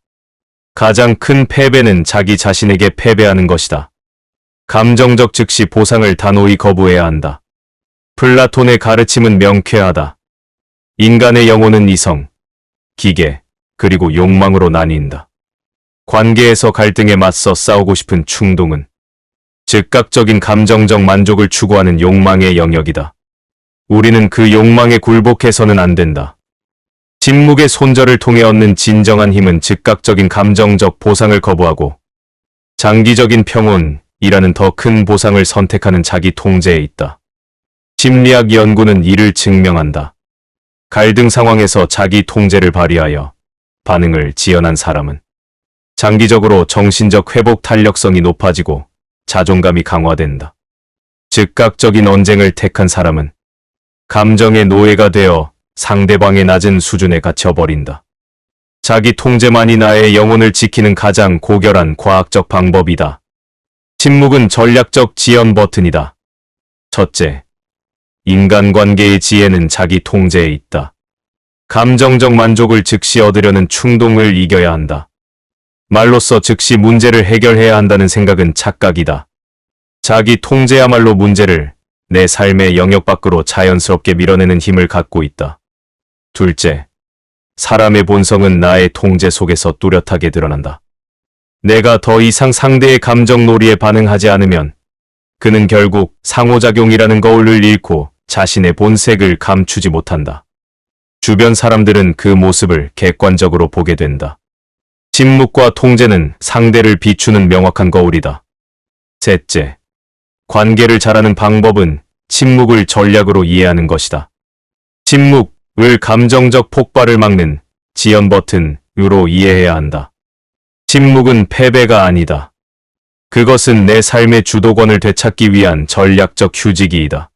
가장 큰 패배는 자기 자신에게 패배하는 것이다. 감정적 즉시 보상을 단호히 거부해야 한다. 플라톤의 가르침은 명쾌하다. 인간의 영혼은 이성, 기계, 그리고 욕망으로 나뉜다. 관계에서 갈등에 맞서 싸우고 싶은 충동은 즉각적인 감정적 만족을 추구하는 욕망의 영역이다. 우리는 그 욕망에 굴복해서는 안 된다. 침묵의 손절을 통해 얻는 진정한 힘은 즉각적인 감정적 보상을 거부하고 장기적인 평온이라는 더 큰 보상을 선택하는 자기 통제에 있다. 심리학 연구는 이를 증명한다. 갈등 상황에서 자기 통제를 발휘하여 반응을 지연한 사람은 장기적으로 정신적 회복 탄력성이 높아지고 자존감이 강화된다. 즉각적인 언쟁을 택한 사람은 감정의 노예가 되어 상대방의 낮은 수준에 갇혀버린다. 자기 통제만이 나의 영혼을 지키는 가장 고결한 과학적 방법이다. 침묵은 전략적 지연 버튼이다. 첫째, 인간관계의 지혜는 자기 통제에 있다. 감정적 만족을 즉시 얻으려는 충동을 이겨야 한다. 말로써 즉시 문제를 해결해야 한다는 생각은 착각이다. 자기 통제야말로 문제를 내 삶의 영역 밖으로 자연스럽게 밀어내는 힘을 갖고 있다. 둘째, 사람의 본성은 나의 통제 속에서 뚜렷하게 드러난다. 내가 더 이상 상대의 감정 놀이에 반응하지 않으면 그는 결국 상호작용이라는 거울을 잃고 자신의 본색을 감추지 못한다. 주변 사람들은 그 모습을 객관적으로 보게 된다. 침묵과 통제는 상대를 비추는 명확한 거울이다. 셋째, 관계를 잘하는 방법은 침묵을 전략으로 이해하는 것이다. 침묵을 감정적 폭발을 막는 지연 버튼으로 이해해야 한다. 침묵은 패배가 아니다. 그것은 내 삶의 주도권을 되찾기 위한 전략적 휴지기이다.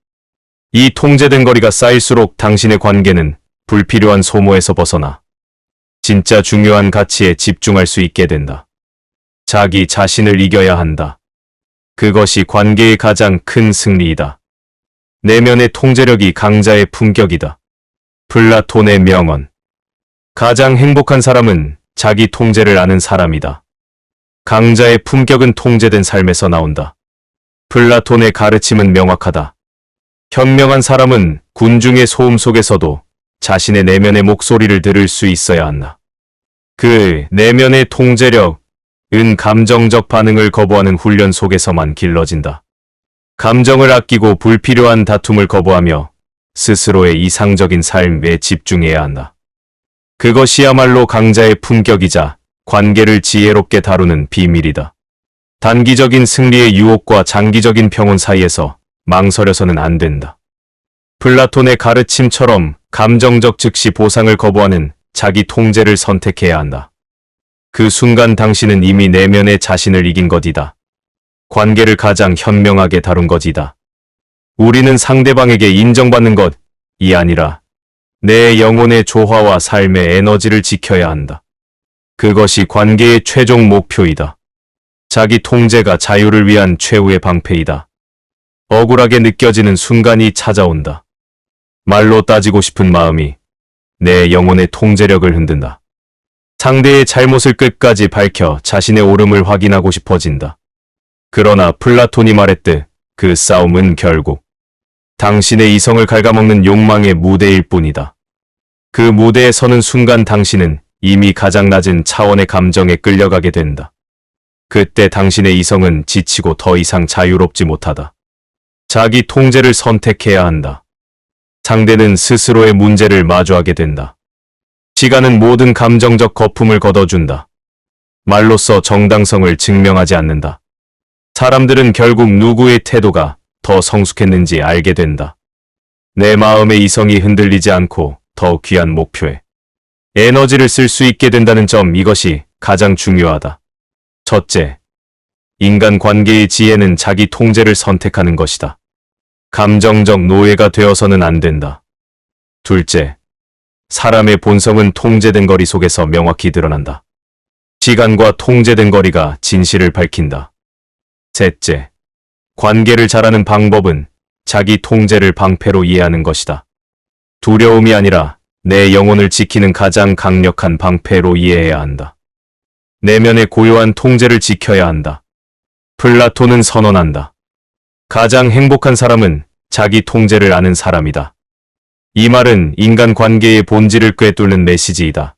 이 통제된 거리가 쌓일수록 당신의 관계는 불필요한 소모에서 벗어나 진짜 중요한 가치에 집중할 수 있게 된다. 자기 자신을 이겨야 한다. 그것이 관계의 가장 큰 승리이다. 내면의 통제력이 강자의 품격이다. 플라톤의 명언. 가장 행복한 사람은 자기 통제를 아는 사람이다. 강자의 품격은 통제된 삶에서 나온다. 플라톤의 가르침은 명확하다. 현명한 사람은 군중의 소음 속에서도 자신의 내면의 목소리를 들을 수 있어야 한다. 그 내면의 통제력은 감정적 반응을 거부하는 훈련 속에서만 길러진다. 감정을 아끼고 불필요한 다툼을 거부하며 스스로의 이상적인 삶에 집중해야 한다. 그것이야말로 강자의 품격이자 관계를 지혜롭게 다루는 비밀이다. 단기적인 승리의 유혹과 장기적인 평온 사이에서 망설여서는 안 된다. 플라톤의 가르침처럼 감정적 즉시 보상을 거부하는 자기 통제를 선택해야 한다. 그 순간 당신은 이미 내면의 자신을 이긴 것이다. 관계를 가장 현명하게 다룬 것이다. 우리는 상대방에게 인정받는 것이 아니라 내 영혼의 조화와 삶의 에너지를 지켜야 한다. 그것이 관계의 최종 목표이다. 자기 통제가 자유를 위한 최후의 방패이다. 억울하게 느껴지는 순간이 찾아온다. 말로 따지고 싶은 마음이 내 영혼의 통제력을 흔든다. 상대의 잘못을 끝까지 밝혀 자신의 옳음을 확인하고 싶어진다. 그러나 플라톤이 말했듯 그 싸움은 결국 당신의 이성을 갉아먹는 욕망의 무대일 뿐이다. 그 무대에 서는 순간 당신은 이미 가장 낮은 차원의 감정에 끌려가게 된다. 그때 당신의 이성은 지치고 더 이상 자유롭지 못하다. 자기 통제를 선택해야 한다. 상대는 스스로의 문제를 마주하게 된다. 시간은 모든 감정적 거품을 걷어준다. 말로써 정당성을 증명하지 않는다. 사람들은 결국 누구의 태도가 더 성숙했는지 알게 된다. 내 마음의 이성이 흔들리지 않고 더 귀한 목표에 에너지를 쓸 수 있게 된다는 점, 이것이 가장 중요하다. 첫째, 인간 관계의 지혜는 자기 통제를 선택하는 것이다. 감정적 노예가 되어서는 안 된다. 둘째, 사람의 본성은 통제된 거리 속에서 명확히 드러난다. 시간과 통제된 거리가 진실을 밝힌다. 셋째, 관계를 잘하는 방법은 자기 통제를 방패로 이해하는 것이다. 두려움이 아니라 내 영혼을 지키는 가장 강력한 방패로 이해해야 한다. 내면의 고요한 통제를 지켜야 한다. 플라톤은 선언한다. 가장 행복한 사람은 자기 통제를 아는 사람이다. 이 말은 인간 관계의 본질을 꿰뚫는 메시지이다.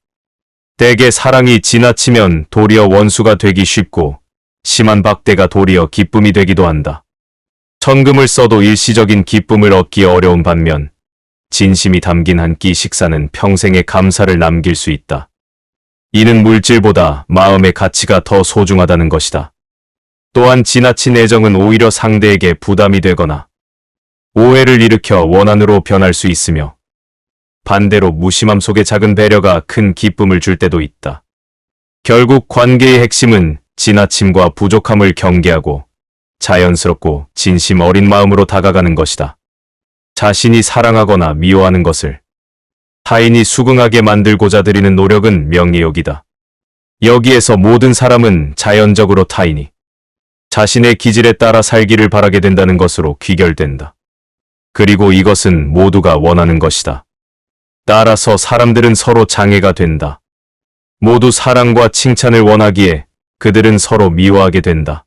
때게 사랑이 지나치면 도리어 원수가 되기 쉽고, 심한 박대가 도리어 기쁨이 되기도 한다. 천금을 써도 일시적인 기쁨을 얻기 어려운 반면, 진심이 담긴 한 끼 식사는 평생의 감사를 남길 수 있다. 이는 물질보다 마음의 가치가 더 소중하다는 것이다. 또한 지나친 애정은 오히려 상대에게 부담이 되거나 오해를 일으켜 원한으로 변할 수 있으며, 반대로 무심함 속의 작은 배려가 큰 기쁨을 줄 때도 있다. 결국 관계의 핵심은 지나침과 부족함을 경계하고 자연스럽고 진심 어린 마음으로 다가가는 것이다. 자신이 사랑하거나 미워하는 것을 타인이 수긍하게 만들고자 드리는 노력은 명예욕이다. 여기에서 모든 사람은 자연적으로 타인이 자신의 기질에 따라 살기를 바라게 된다는 것으로 귀결된다. 그리고 이것은 모두가 원하는 것이다. 따라서 사람들은 서로 장애가 된다. 모두 사랑과 칭찬을 원하기에 그들은 서로 미워하게 된다.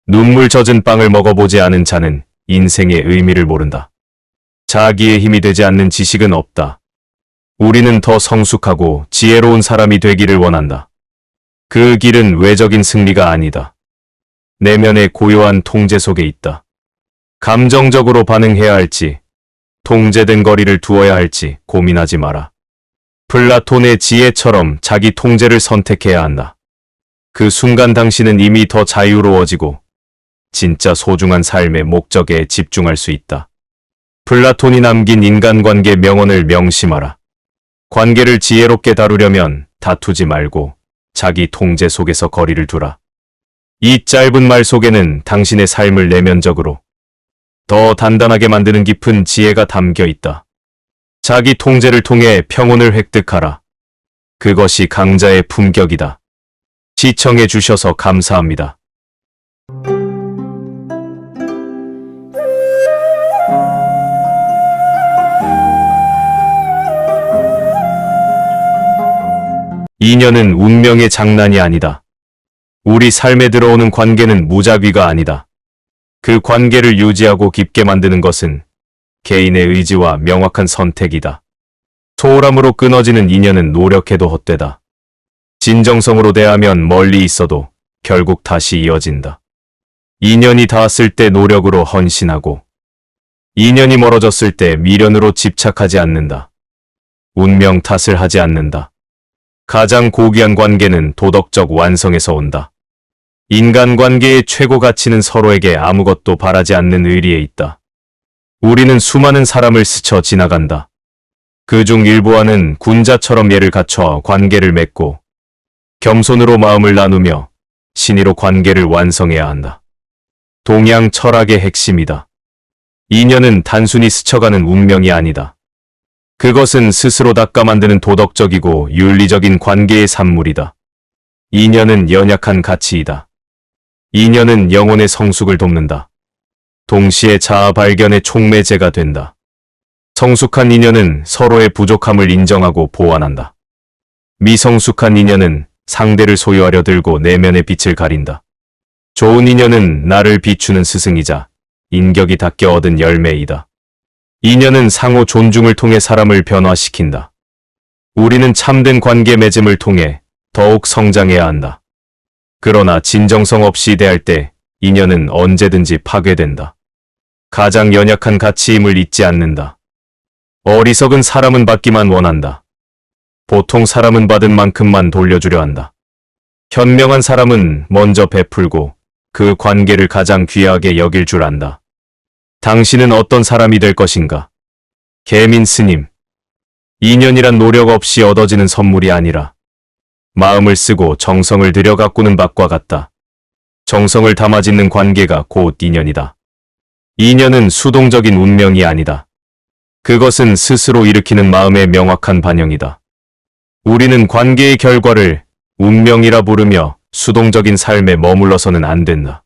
눈물 젖은 빵을 먹어보지 않은 자는 인생의 의미를 모른다. 자기의 힘이 되지 않는 지식은 없다. 우리는 더 성숙하고 지혜로운 사람이 되기를 원한다. 그 길은 외적인 승리가 아니다. 내면의 고요한 통제 속에 있다. 감정적으로 반응해야 할지, 통제된 거리를 두어야 할지 고민하지 마라. 플라톤의 지혜처럼 자기 통제를 선택해야 한다. 그 순간 당신은 이미 더 자유로워지고 진짜 소중한 삶의 목적에 집중할 수 있다. 플라톤이 남긴 인간관계 명언을 명심하라. 관계를 지혜롭게 다루려면 다투지 말고 자기 통제 속에서 거리를 두라. 이 짧은 말 속에는 당신의 삶을 내면적으로 더 단단하게 만드는 깊은 지혜가 담겨 있다. 자기 통제를 통해 평온을 획득하라. 그것이 강자의 품격이다. 시청해 주셔서 감사합니다. 인연은 운명의 장난이 아니다. 우리 삶에 들어오는 관계는 무작위가 아니다. 그 관계를 유지하고 깊게 만드는 것은 개인의 의지와 명확한 선택이다. 소홀함으로 끊어지는 인연은 노력해도 헛되다. 진정성으로 대하면 멀리 있어도 결국 다시 이어진다. 인연이 닿았을 때 노력으로 헌신하고, 인연이 멀어졌을 때 미련으로 집착하지 않는다. 운명 탓을 하지 않는다. 가장 고귀한 관계는 도덕적 완성에서 온다. 인간관계의 최고 가치는 서로에게 아무것도 바라지 않는 의리에 있다. 우리는 수많은 사람을 스쳐 지나간다. 그중 일부와는 군자처럼 예를 갖춰 관계를 맺고 겸손으로 마음을 나누며 신의로 관계를 완성해야 한다. 동양 철학의 핵심이다. 인연은 단순히 스쳐가는 운명이 아니다. 그것은 스스로 닦아 만드는 도덕적이고 윤리적인 관계의 산물이다. 인연은 연약한 가치이다. 인연은 영혼의 성숙을 돕는다. 동시에 자아 발견의 촉매제가 된다. 성숙한 인연은 서로의 부족함을 인정하고 보완한다. 미성숙한 인연은 상대를 소유하려 들고 내면의 빛을 가린다. 좋은 인연은 나를 비추는 스승이자 인격이 닦여 얻은 열매이다. 인연은 상호 존중을 통해 사람을 변화시킨다. 우리는 참된 관계 맺음을 통해 더욱 성장해야 한다. 그러나 진정성 없이 대할 때 인연은 언제든지 파괴된다. 가장 연약한 가치임을 잊지 않는다. 어리석은 사람은 받기만 원한다. 보통 사람은 받은 만큼만 돌려주려 한다. 현명한 사람은 먼저 베풀고 그 관계를 가장 귀하게 여길 줄 안다. 당신은 어떤 사람이 될 것인가? 계민 스님. 인연이란 노력 없이 얻어지는 선물이 아니라 마음을 쓰고 정성을 들여 가꾸는 밭과 같다. 정성을 담아 짓는 관계가 곧 인연이다. 인연은 수동적인 운명이 아니다. 그것은 스스로 일으키는 마음의 명확한 반영이다. 우리는 관계의 결과를 운명이라 부르며 수동적인 삶에 머물러서는 안 된다.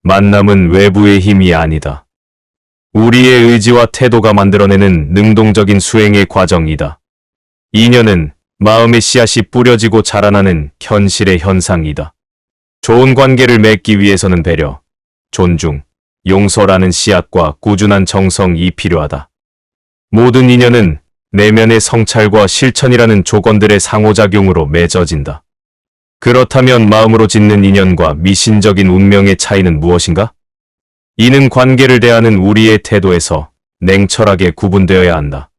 만남은 외부의 힘이 아니다. 우리의 의지와 태도가 만들어내는 능동적인 수행의 과정이다. 인연은 마음의 씨앗이 뿌려지고 자라나는 현실의 현상이다. 좋은 관계를 맺기 위해서는 배려, 존중, 용서라는 씨앗과 꾸준한 정성이 필요하다. 모든 인연은 내면의 성찰과 실천이라는 조건들의 상호작용으로 맺어진다. 그렇다면 마음으로 짓는 인연과 미신적인 운명의 차이는 무엇인가? 이는 관계를 대하는 우리의 태도에서 냉철하게 구분되어야 한다.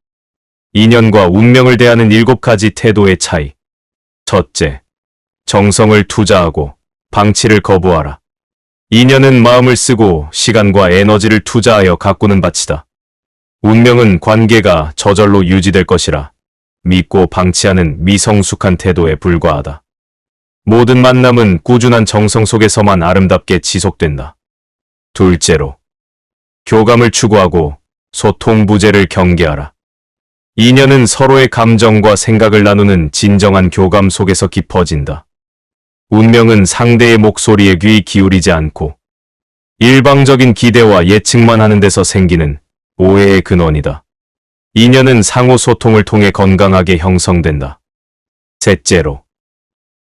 인연과 운명을 대하는 7가지 태도의 차이. 첫째, 정성을 투자하고 방치를 거부하라. 인연은 마음을 쓰고 시간과 에너지를 투자하여 가꾸는 밭이다. 운명은 관계가 저절로 유지될 것이라 믿고 방치하는 미성숙한 태도에 불과하다. 모든 만남은 꾸준한 정성 속에서만 아름답게 지속된다. 둘째로, 교감을 추구하고 소통부재를 경계하라. 인연은 서로의 감정과 생각을 나누는 진정한 교감 속에서 깊어진다. 운명은 상대의 목소리에 귀 기울이지 않고 일방적인 기대와 예측만 하는 데서 생기는 오해의 근원이다. 인연은 상호 소통을 통해 건강하게 형성된다. 셋째로,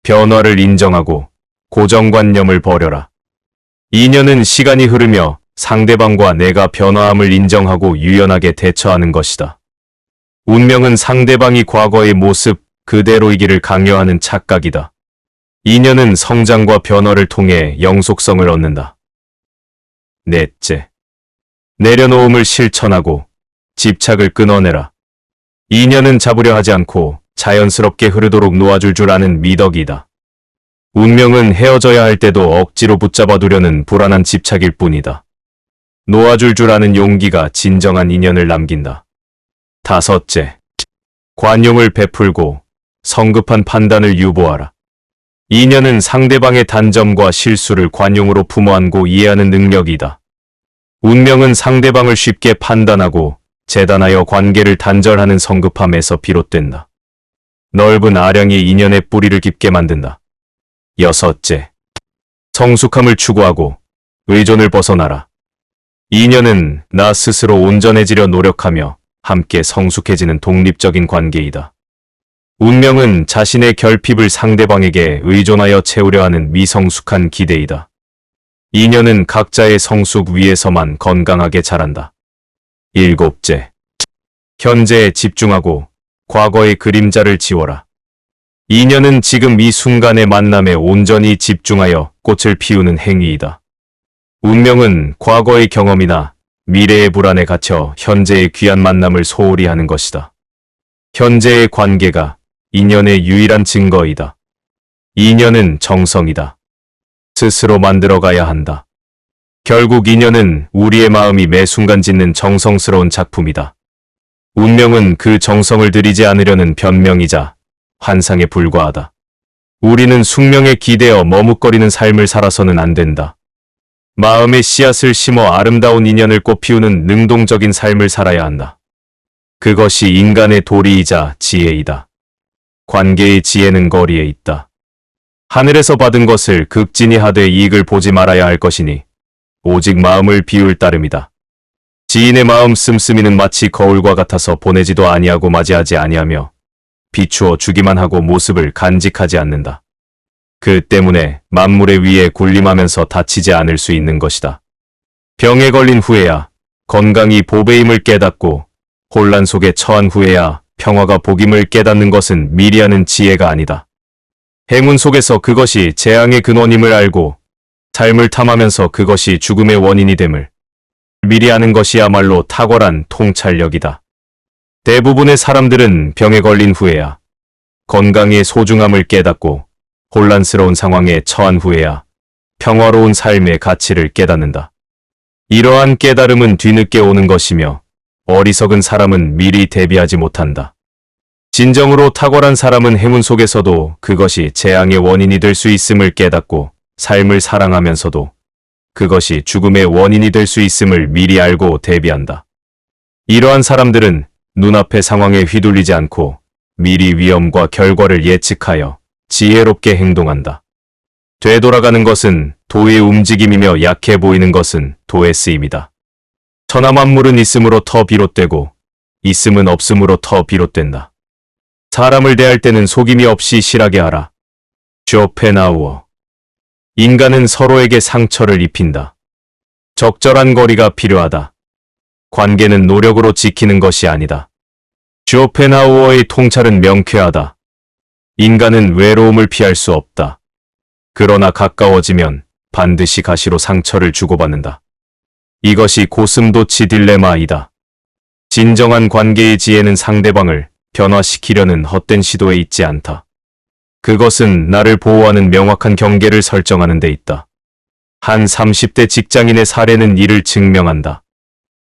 변화를 인정하고 고정관념을 버려라. 인연은 시간이 흐르며 상대방과 내가 변화함을 인정하고 유연하게 대처하는 것이다. 운명은 상대방이 과거의 모습 그대로이기를 강요하는 착각이다. 인연은 성장과 변화를 통해 영속성을 얻는다. 넷째, 내려놓음을 실천하고 집착을 끊어내라. 인연은 잡으려 하지 않고 자연스럽게 흐르도록 놓아줄 줄 아는 미덕이다. 운명은 헤어져야 할 때도 억지로 붙잡아두려는 불안한 집착일 뿐이다. 놓아줄 줄 아는 용기가 진정한 인연을 남긴다. 다섯째, 관용을 베풀고 성급한 판단을 유보하라. 인연은 상대방의 단점과 실수를 관용으로 품어안고 이해하는 능력이다. 운명은 상대방을 쉽게 판단하고 재단하여 관계를 단절하는 성급함에서 비롯된다. 넓은 아량이 인연의 뿌리를 깊게 만든다. 여섯째, 성숙함을 추구하고 의존을 벗어나라. 인연은 나 스스로 온전해지려 노력하며 함께 성숙해지는 독립적인 관계이다. 운명은 자신의 결핍을 상대방에게 의존하여 채우려 하는 미성숙한 기대이다. 인연은 각자의 성숙 위에서만 건강하게 자란다. 일곱째, 현재에 집중하고 과거의 그림자를 지워라. 인연은 지금 이 순간의 만남에 온전히 집중하여 꽃을 피우는 행위이다. 운명은 과거의 경험이나 미래의 불안에 갇혀 현재의 귀한 만남을 소홀히 하는 것이다. 현재의 관계가 인연의 유일한 증거이다. 인연은 정성이다. 스스로 만들어가야 한다. 결국 인연은 우리의 마음이 매 순간 짓는 정성스러운 작품이다. 운명은 그 정성을 들이지 않으려는 변명이자 환상에 불과하다. 우리는 숙명에 기대어 머뭇거리는 삶을 살아서는 안 된다. 마음의 씨앗을 심어 아름다운 인연을 꽃피우는 능동적인 삶을 살아야 한다. 그것이 인간의 도리이자 지혜이다. 관계의 지혜는 거리에 있다. 하늘에서 받은 것을 극진히 하되 이익을 보지 말아야 할 것이니 오직 마음을 비울 따름이다. 지인의 마음 씀씀이는 마치 거울과 같아서 보내지도 아니하고 맞이하지 아니하며 비추어 주기만 하고 모습을 간직하지 않는다. 그 때문에 만물의 위에 군림하면서 다치지 않을 수 있는 것이다. 병에 걸린 후에야 건강이 보배임을 깨닫고 혼란 속에 처한 후에야 평화가 복임을 깨닫는 것은 미리 하는 지혜가 아니다. 행운 속에서 그것이 재앙의 근원임을 알고 삶을 탐하면서 그것이 죽음의 원인이 됨을 미리 아는 것이야말로 탁월한 통찰력이다. 대부분의 사람들은 병에 걸린 후에야 건강의 소중함을 깨닫고 혼란스러운 상황에 처한 후에야 평화로운 삶의 가치를 깨닫는다. 이러한 깨달음은 뒤늦게 오는 것이며 어리석은 사람은 미리 대비하지 못한다. 진정으로 탁월한 사람은 행운 속에서도 그것이 재앙의 원인이 될 수 있음을 깨닫고 삶을 사랑하면서도 그것이 죽음의 원인이 될 수 있음을 미리 알고 대비한다. 이러한 사람들은 눈앞의 상황에 휘둘리지 않고 미리 위험과 결과를 예측하여 지혜롭게 행동한다. 되돌아가는 것은 도의 움직임이며 약해 보이는 것은 도의 쓰임이다. 천하만물은 있음으로 터 비롯되고 있음은 없음으로 터 비롯된다. 사람을 대할 때는 속임이 없이 실하게 하라. 쇼펜하우어. 인간은 서로에게 상처를 입힌다. 적절한 거리가 필요하다. 관계는 노력으로 지키는 것이 아니다. 쇼펜하우어의 통찰은 명쾌하다. 인간은 외로움을 피할 수 없다. 그러나 가까워지면 반드시 가시로 상처를 주고받는다. 이것이 고슴도치 딜레마이다. 진정한 관계의 지혜는 상대방을 변화시키려는 헛된 시도에 있지 않다. 그것은 나를 보호하는 명확한 경계를 설정하는 데 있다. 한 30대 직장인의 사례는 이를 증명한다.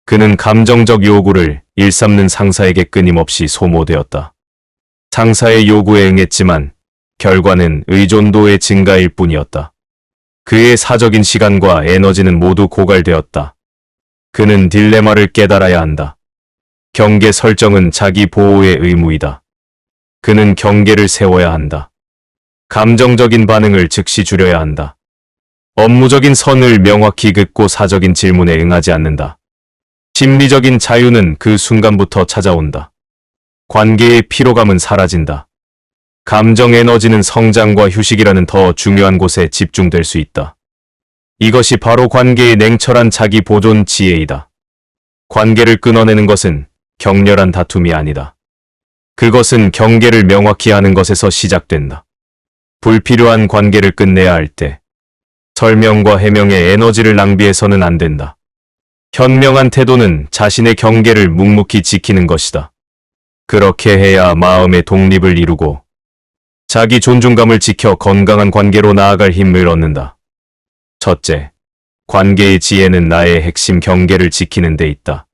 그는 감정적 요구를 일삼는 상사에게 끊임없이 소모되었다. 상사의 요구에 응했지만 결과는 의존도의 증가일 뿐이었다. 그의 사적인 시간과 에너지는 모두 고갈되었다. 그는 딜레마를 깨달아야 한다. 경계 설정은 자기 보호의 의무이다. 그는 경계를 세워야 한다. 감정적인 반응을 즉시 줄여야 한다. 업무적인 선을 명확히 긋고 사적인 질문에 응하지 않는다. 심리적인 자유는 그 순간부터 찾아온다. 관계의 피로감은 사라진다. 감정 에너지는 성장과 휴식이라는 더 중요한 곳에 집중될 수 있다. 이것이 바로 관계의 냉철한 자기 보존 지혜이다. 관계를 끊어내는 것은 격렬한 다툼이 아니다. 그것은 경계를 명확히 하는 것에서 시작된다. 불필요한 관계를 끝내야 할 때 설명과 해명에 에너지를 낭비해서는 안 된다. 현명한 태도는 자신의 경계를 묵묵히 지키는 것이다. 그렇게 해야 마음의 독립을 이루고 자기 존중감을 지켜 건강한 관계로 나아갈 힘을 얻는다. 첫째, 관계의 지혜는 나의 핵심 경계를 지키는 데 있다.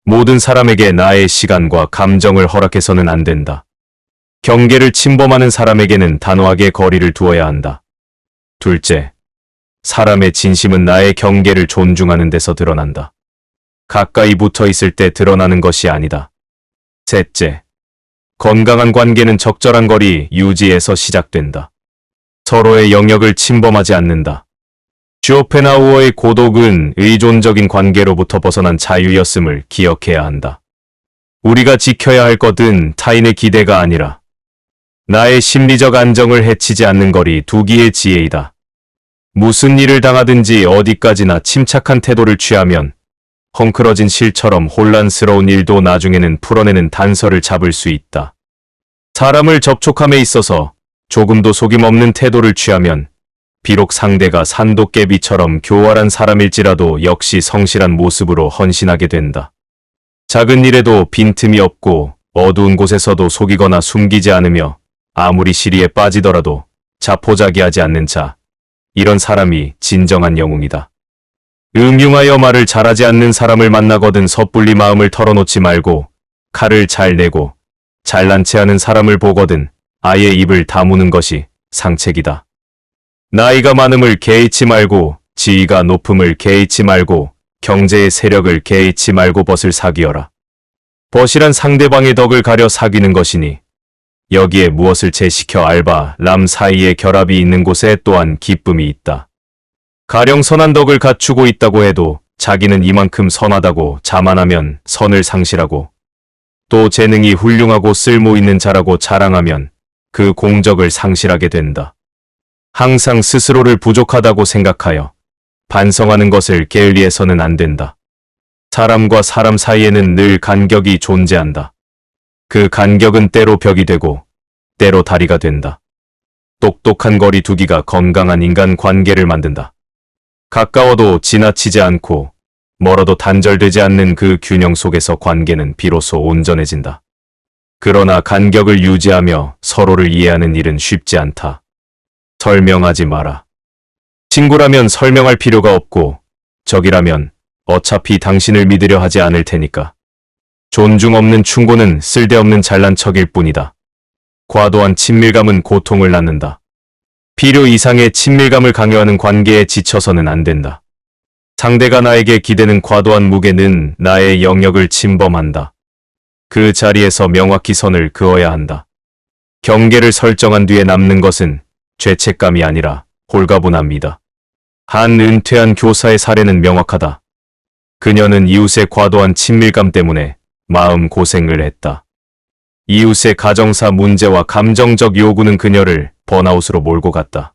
모든 사람에게 나의 시간과 감정을 허락해서는 안 된다. 경계를 침범하는 사람에게는 단호하게 거리를 두어야 한다. 둘째, 사람의 진심은 나의 경계를 존중하는 데서 드러난다. 가까이 붙어 있을 때 드러나는 것이 아니다. 셋째, 건강한 관계는 적절한 거리 유지에서 시작된다. 서로의 영역을 침범하지 않는다. 쇼펜하우어의 고독은 의존적인 관계로부터 벗어난 자유였음을 기억해야 한다. 우리가 지켜야 할 것은 타인의 기대가 아니라 나의 심리적 안정을 해치지 않는 거리 두기의 지혜이다. 무슨 일을 당하든지 어디까지나 침착한 태도를 취하면 헝클어진 실처럼 혼란스러운 일도 나중에는 풀어내는 단서를 잡을 수 있다. 사람을 접촉함에 있어서 조금도 속임 없는 태도를 취하면 비록 상대가 산도깨비처럼 교활한 사람일지라도 역시 성실한 모습으로 헌신하게 된다. 작은 일에도 빈틈이 없고 어두운 곳에서도 속이거나 숨기지 않으며 아무리 시리에 빠지더라도 자포자기하지 않는 자, 이런 사람이 진정한 영웅이다. 음흉하여 말을 잘하지 않는 사람을 만나거든 섣불리 마음을 털어놓지 말고 칼을 잘 내고 잘난 체하는 사람을 보거든 아예 입을 다무는 것이 상책이다. 나이가 많음을 개의치 말고 지위가 높음을 개의치 말고 경제의 세력을 개의치 말고 벗을 사귀어라. 벗이란 상대방의 덕을 가려 사귀는 것이니 여기에 무엇을 제시켜 알바, 람 사이의 결합이 있는 곳에 또한 기쁨이 있다. 가령 선한 덕을 갖추고 있다고 해도 자기는 이만큼 선하다고 자만하면 선을 상실하고, 또 재능이 훌륭하고 쓸모 있는 자라고 자랑하면 그 공적을 상실하게 된다. 항상 스스로를 부족하다고 생각하여 반성하는 것을 게을리해서는 안 된다. 사람과 사람 사이에는 늘 간격이 존재한다. 그 간격은 때로 벽이 되고 때로 다리가 된다. 똑똑한 거리 두기가 건강한 인간 관계를 만든다. 가까워도 지나치지 않고 멀어도 단절되지 않는 그 균형 속에서 관계는 비로소 온전해진다. 그러나 간격을 유지하며 서로를 이해하는 일은 쉽지 않다. 설명하지 마라. 친구라면 설명할 필요가 없고 적이라면 어차피 당신을 믿으려 하지 않을 테니까. 존중 없는 충고는 쓸데없는 잘난 척일 뿐이다. 과도한 친밀감은 고통을 낳는다. 필요 이상의 친밀감을 강요하는 관계에 지쳐서는 안 된다. 상대가 나에게 기대는 과도한 무게는 나의 영역을 침범한다. 그 자리에서 명확히 선을 그어야 한다. 경계를 설정한 뒤에 남는 것은 죄책감이 아니라 홀가분함이다. 한 은퇴한 교사의 사례는 명확하다. 그녀는 이웃의 과도한 친밀감 때문에 마음 고생을 했다. 이웃의 가정사 문제와 감정적 요구는 그녀를 번아웃으로 몰고 갔다.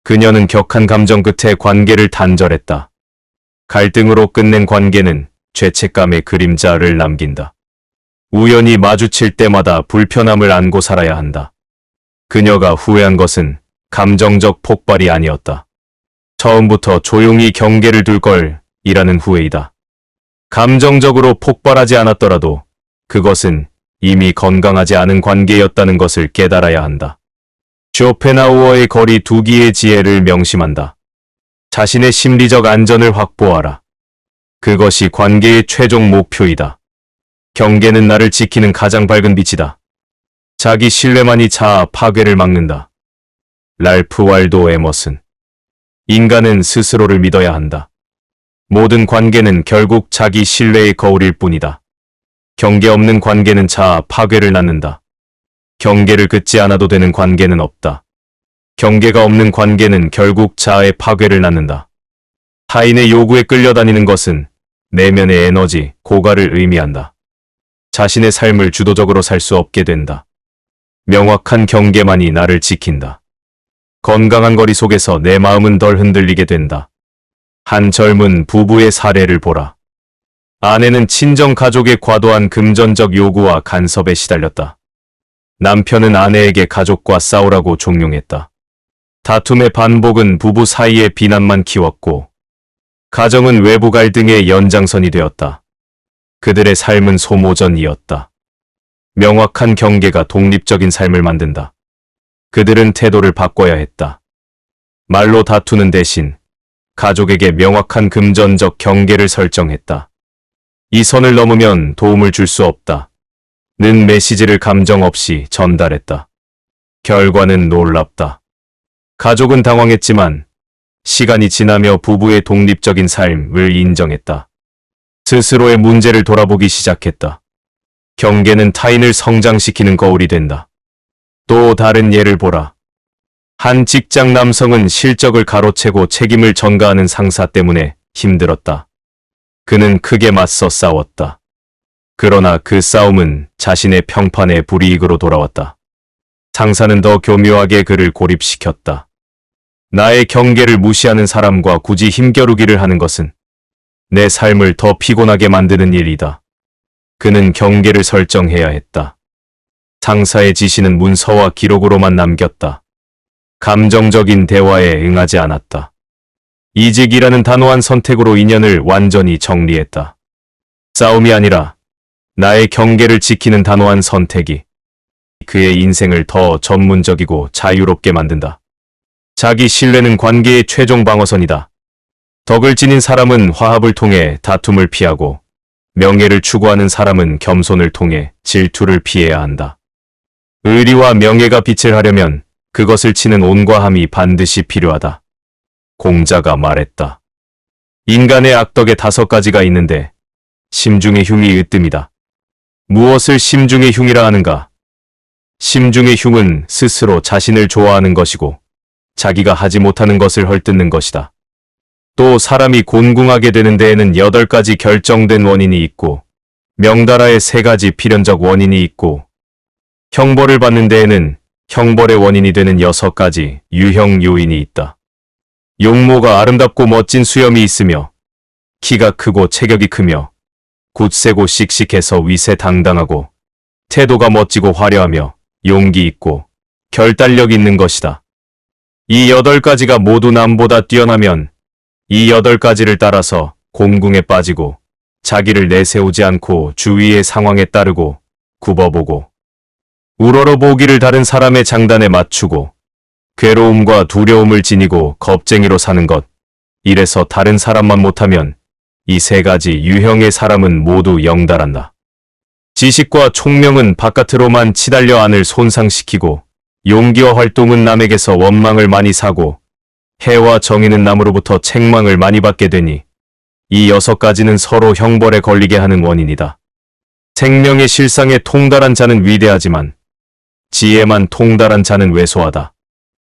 그녀는 격한 감정 끝에 관계를 단절했다. 갈등으로 끝낸 관계는 죄책감의 그림자를 남긴다. 우연히 마주칠 때마다 불편함을 안고 살아야 한다. 그녀가 후회한 것은 감정적 폭발이 아니었다. 처음부터 조용히 경계를 둘 걸 이라는 후회이다. 감정적으로 폭발하지 않았더라도 그것은 이미 건강하지 않은 관계였다는 것을 깨달아야 한다. 쇼펜하우어의 거리 두기의 지혜를 명심한다. 자신의 심리적 안전을 확보하라. 그것이 관계의 최종 목표이다. 경계는 나를 지키는 가장 밝은 빛이다. 자기 신뢰만이 자아 파괴를 막는다. 랄프 waldo 에머슨. 인간은 스스로를 믿어야 한다. 모든 관계는 결국 자기 신뢰의 거울일 뿐이다. 경계 없는 관계는 자아 파괴를 낳는다. 경계를 긋지 않아도 되는 관계는 없다. 경계가 없는 관계는 결국 자아의 파괴를 낳는다. 타인의 요구에 끌려다니는 것은 내면의 에너지, 고갈을 의미한다. 자신의 삶을 주도적으로 살 수 없게 된다. 명확한 경계만이 나를 지킨다. 건강한 거리 속에서 내 마음은 덜 흔들리게 된다. 한 젊은 부부의 사례를 보라. 아내는 친정 가족의 과도한 금전적 요구와 간섭에 시달렸다. 남편은 아내에게 가족과 싸우라고 종용했다. 다툼의 반복은 부부 사이의 비난만 키웠고 가정은 외부 갈등의 연장선이 되었다. 그들의 삶은 소모전이었다. 명확한 경계가 독립적인 삶을 만든다. 그들은 태도를 바꿔야 했다. 말로 다투는 대신 가족에게 명확한 금전적 경계를 설정했다. 이 선을 넘으면 도움을 줄 수 없다. 는 메시지를 감정 없이 전달했다. 결과는 놀랍다. 가족은 당황했지만 시간이 지나며 부부의 독립적인 삶을 인정했다. 스스로의 문제를 돌아보기 시작했다. 경계는 타인을 성장시키는 거울이 된다. 또 다른 예를 보라. 한 직장 남성은 실적을 가로채고 책임을 전가하는 상사 때문에 힘들었다. 그는 크게 맞서 싸웠다. 그러나 그 싸움은 자신의 평판에 불이익으로 돌아왔다. 상사는 더 교묘하게 그를 고립시켰다. 나의 경계를 무시하는 사람과 굳이 힘겨루기를 하는 것은 내 삶을 더 피곤하게 만드는 일이다. 그는 경계를 설정해야 했다. 상사의 지시는 문서와 기록으로만 남겼다. 감정적인 대화에 응하지 않았다. 이직이라는 단호한 선택으로 인연을 완전히 정리했다. 싸움이 아니라 나의 경계를 지키는 단호한 선택이 그의 인생을 더 전문적이고 자유롭게 만든다. 자기 신뢰는 관계의 최종 방어선이다. 덕을 지닌 사람은 화합을 통해 다툼을 피하고 명예를 추구하는 사람은 겸손을 통해 질투를 피해야 한다. 의리와 명예가 빛을 하려면 그것을 치는 온과 함이 반드시 필요하다. 공자가 말했다. 인간의 악덕에 5가지가 있는데 심중의 흉이 으뜸이다. 무엇을 심중의 흉이라 하는가? 심중의 흉은 스스로 자신을 좋아하는 것이고 자기가 하지 못하는 것을 헐뜯는 것이다. 또 사람이 곤궁하게 되는 데에는 8가지 결정된 원인이 있고 명달하에 3가지 필연적 원인이 있고 형벌을 받는 데에는 형벌의 원인이 되는 6가지 유형 요인이 있다. 용모가 아름답고 멋진 수염이 있으며 키가 크고 체격이 크며 굳세고 씩씩해서 위세당당하고 태도가 멋지고 화려하며 용기 있고 결단력 있는 것이다. 이 8가지가 모두 남보다 뛰어나면 이 8가지를 따라서 곤궁에 빠지고 자기를 내세우지 않고 주위의 상황에 따르고 굽어보고 우러러보기를 다른 사람의 장단에 맞추고 괴로움과 두려움을 지니고 겁쟁이로 사는 것. 이래서 다른 사람만 못하면 이 3가지 유형의 사람은 모두 영달한다. 지식과 총명은 바깥으로만 치달려 안을 손상시키고 용기와 활동은 남에게서 원망을 많이 사고 해와 정의는 남으로부터 책망을 많이 받게 되니 이 6가지는 서로 형벌에 걸리게 하는 원인이다. 생명의 실상에 통달한 자는 위대하지만 지혜만 통달한 자는 왜소하다.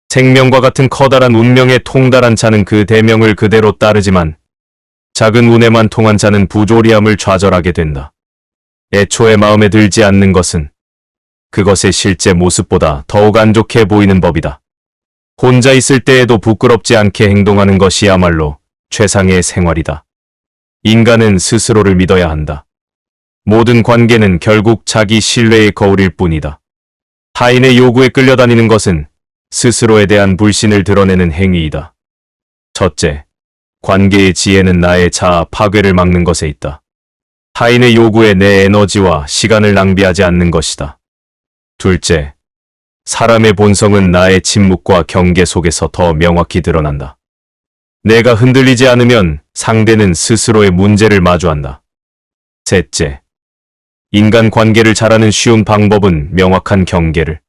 생명과 같은 커다란 운명에 통달한 자는 그 대명을 그대로 따르지만 작은 운에만 통한 자는 부조리함을 좌절하게 된다. 애초에 마음에 들지 않는 것은 그것의 실제 모습보다 더욱 안 좋게 보이는 법이다. 혼자 있을 때에도 부끄럽지 않게 행동하는 것이야말로 최상의 생활이다. 인간은 스스로를 믿어야 한다. 모든 관계는 결국 자기 신뢰의 거울일 뿐이다. 타인의 요구에 끌려다니는 것은 스스로에 대한 불신을 드러내는 행위이다. 첫째, 관계의 지혜는 나의 자아 파괴를 막는 것에 있다. 타인의 요구에 내 에너지와 시간을 낭비하지 않는 것이다. 둘째, 사람의 본성은 나의 침묵과 경계 속에서 더 명확히 드러난다. 내가 흔들리지 않으면 상대는 스스로의 문제를 마주한다. 셋째, 인간 관계를 잘하는 쉬운 방법은 명확한 경계를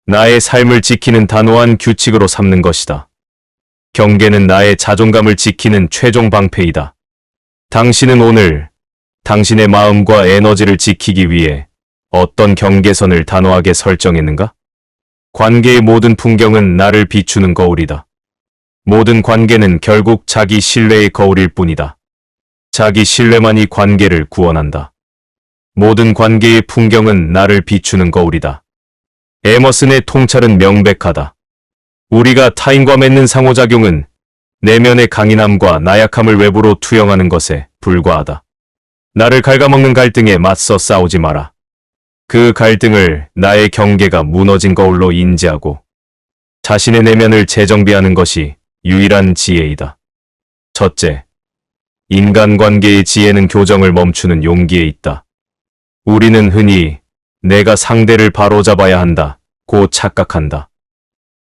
나의 삶을 지키는 단호한 규칙으로 삼는 것이다. 경계는 나의 자존감을 지키는 최종 방패이다. 당신은 오늘 당신의 마음과 에너지를 지키기 위해 어떤 경계선을 단호하게 설정했는가? 관계의 모든 풍경은 나를 비추는 거울이다. 모든 관계는 결국 자기 신뢰의 거울일 뿐이다. 자기 신뢰만이 관계를 구원한다. 모든 관계의 풍경은 나를 비추는 거울이다. 에머슨의 통찰은 명백하다. 우리가 타인과 맺는 상호작용은 내면의 강인함과 나약함을 외부로 투영하는 것에 불과하다. 나를 갉아먹는 갈등에 맞서 싸우지 마라. 그 갈등을 나의 경계가 무너진 거울로 인지하고 자신의 내면을 재정비하는 것이 유일한 지혜이다. 첫째, 인간관계의 지혜는 교정을 멈추는 용기에 있다. 우리는 흔히 내가 상대를 바로잡아야 한다고 착각한다.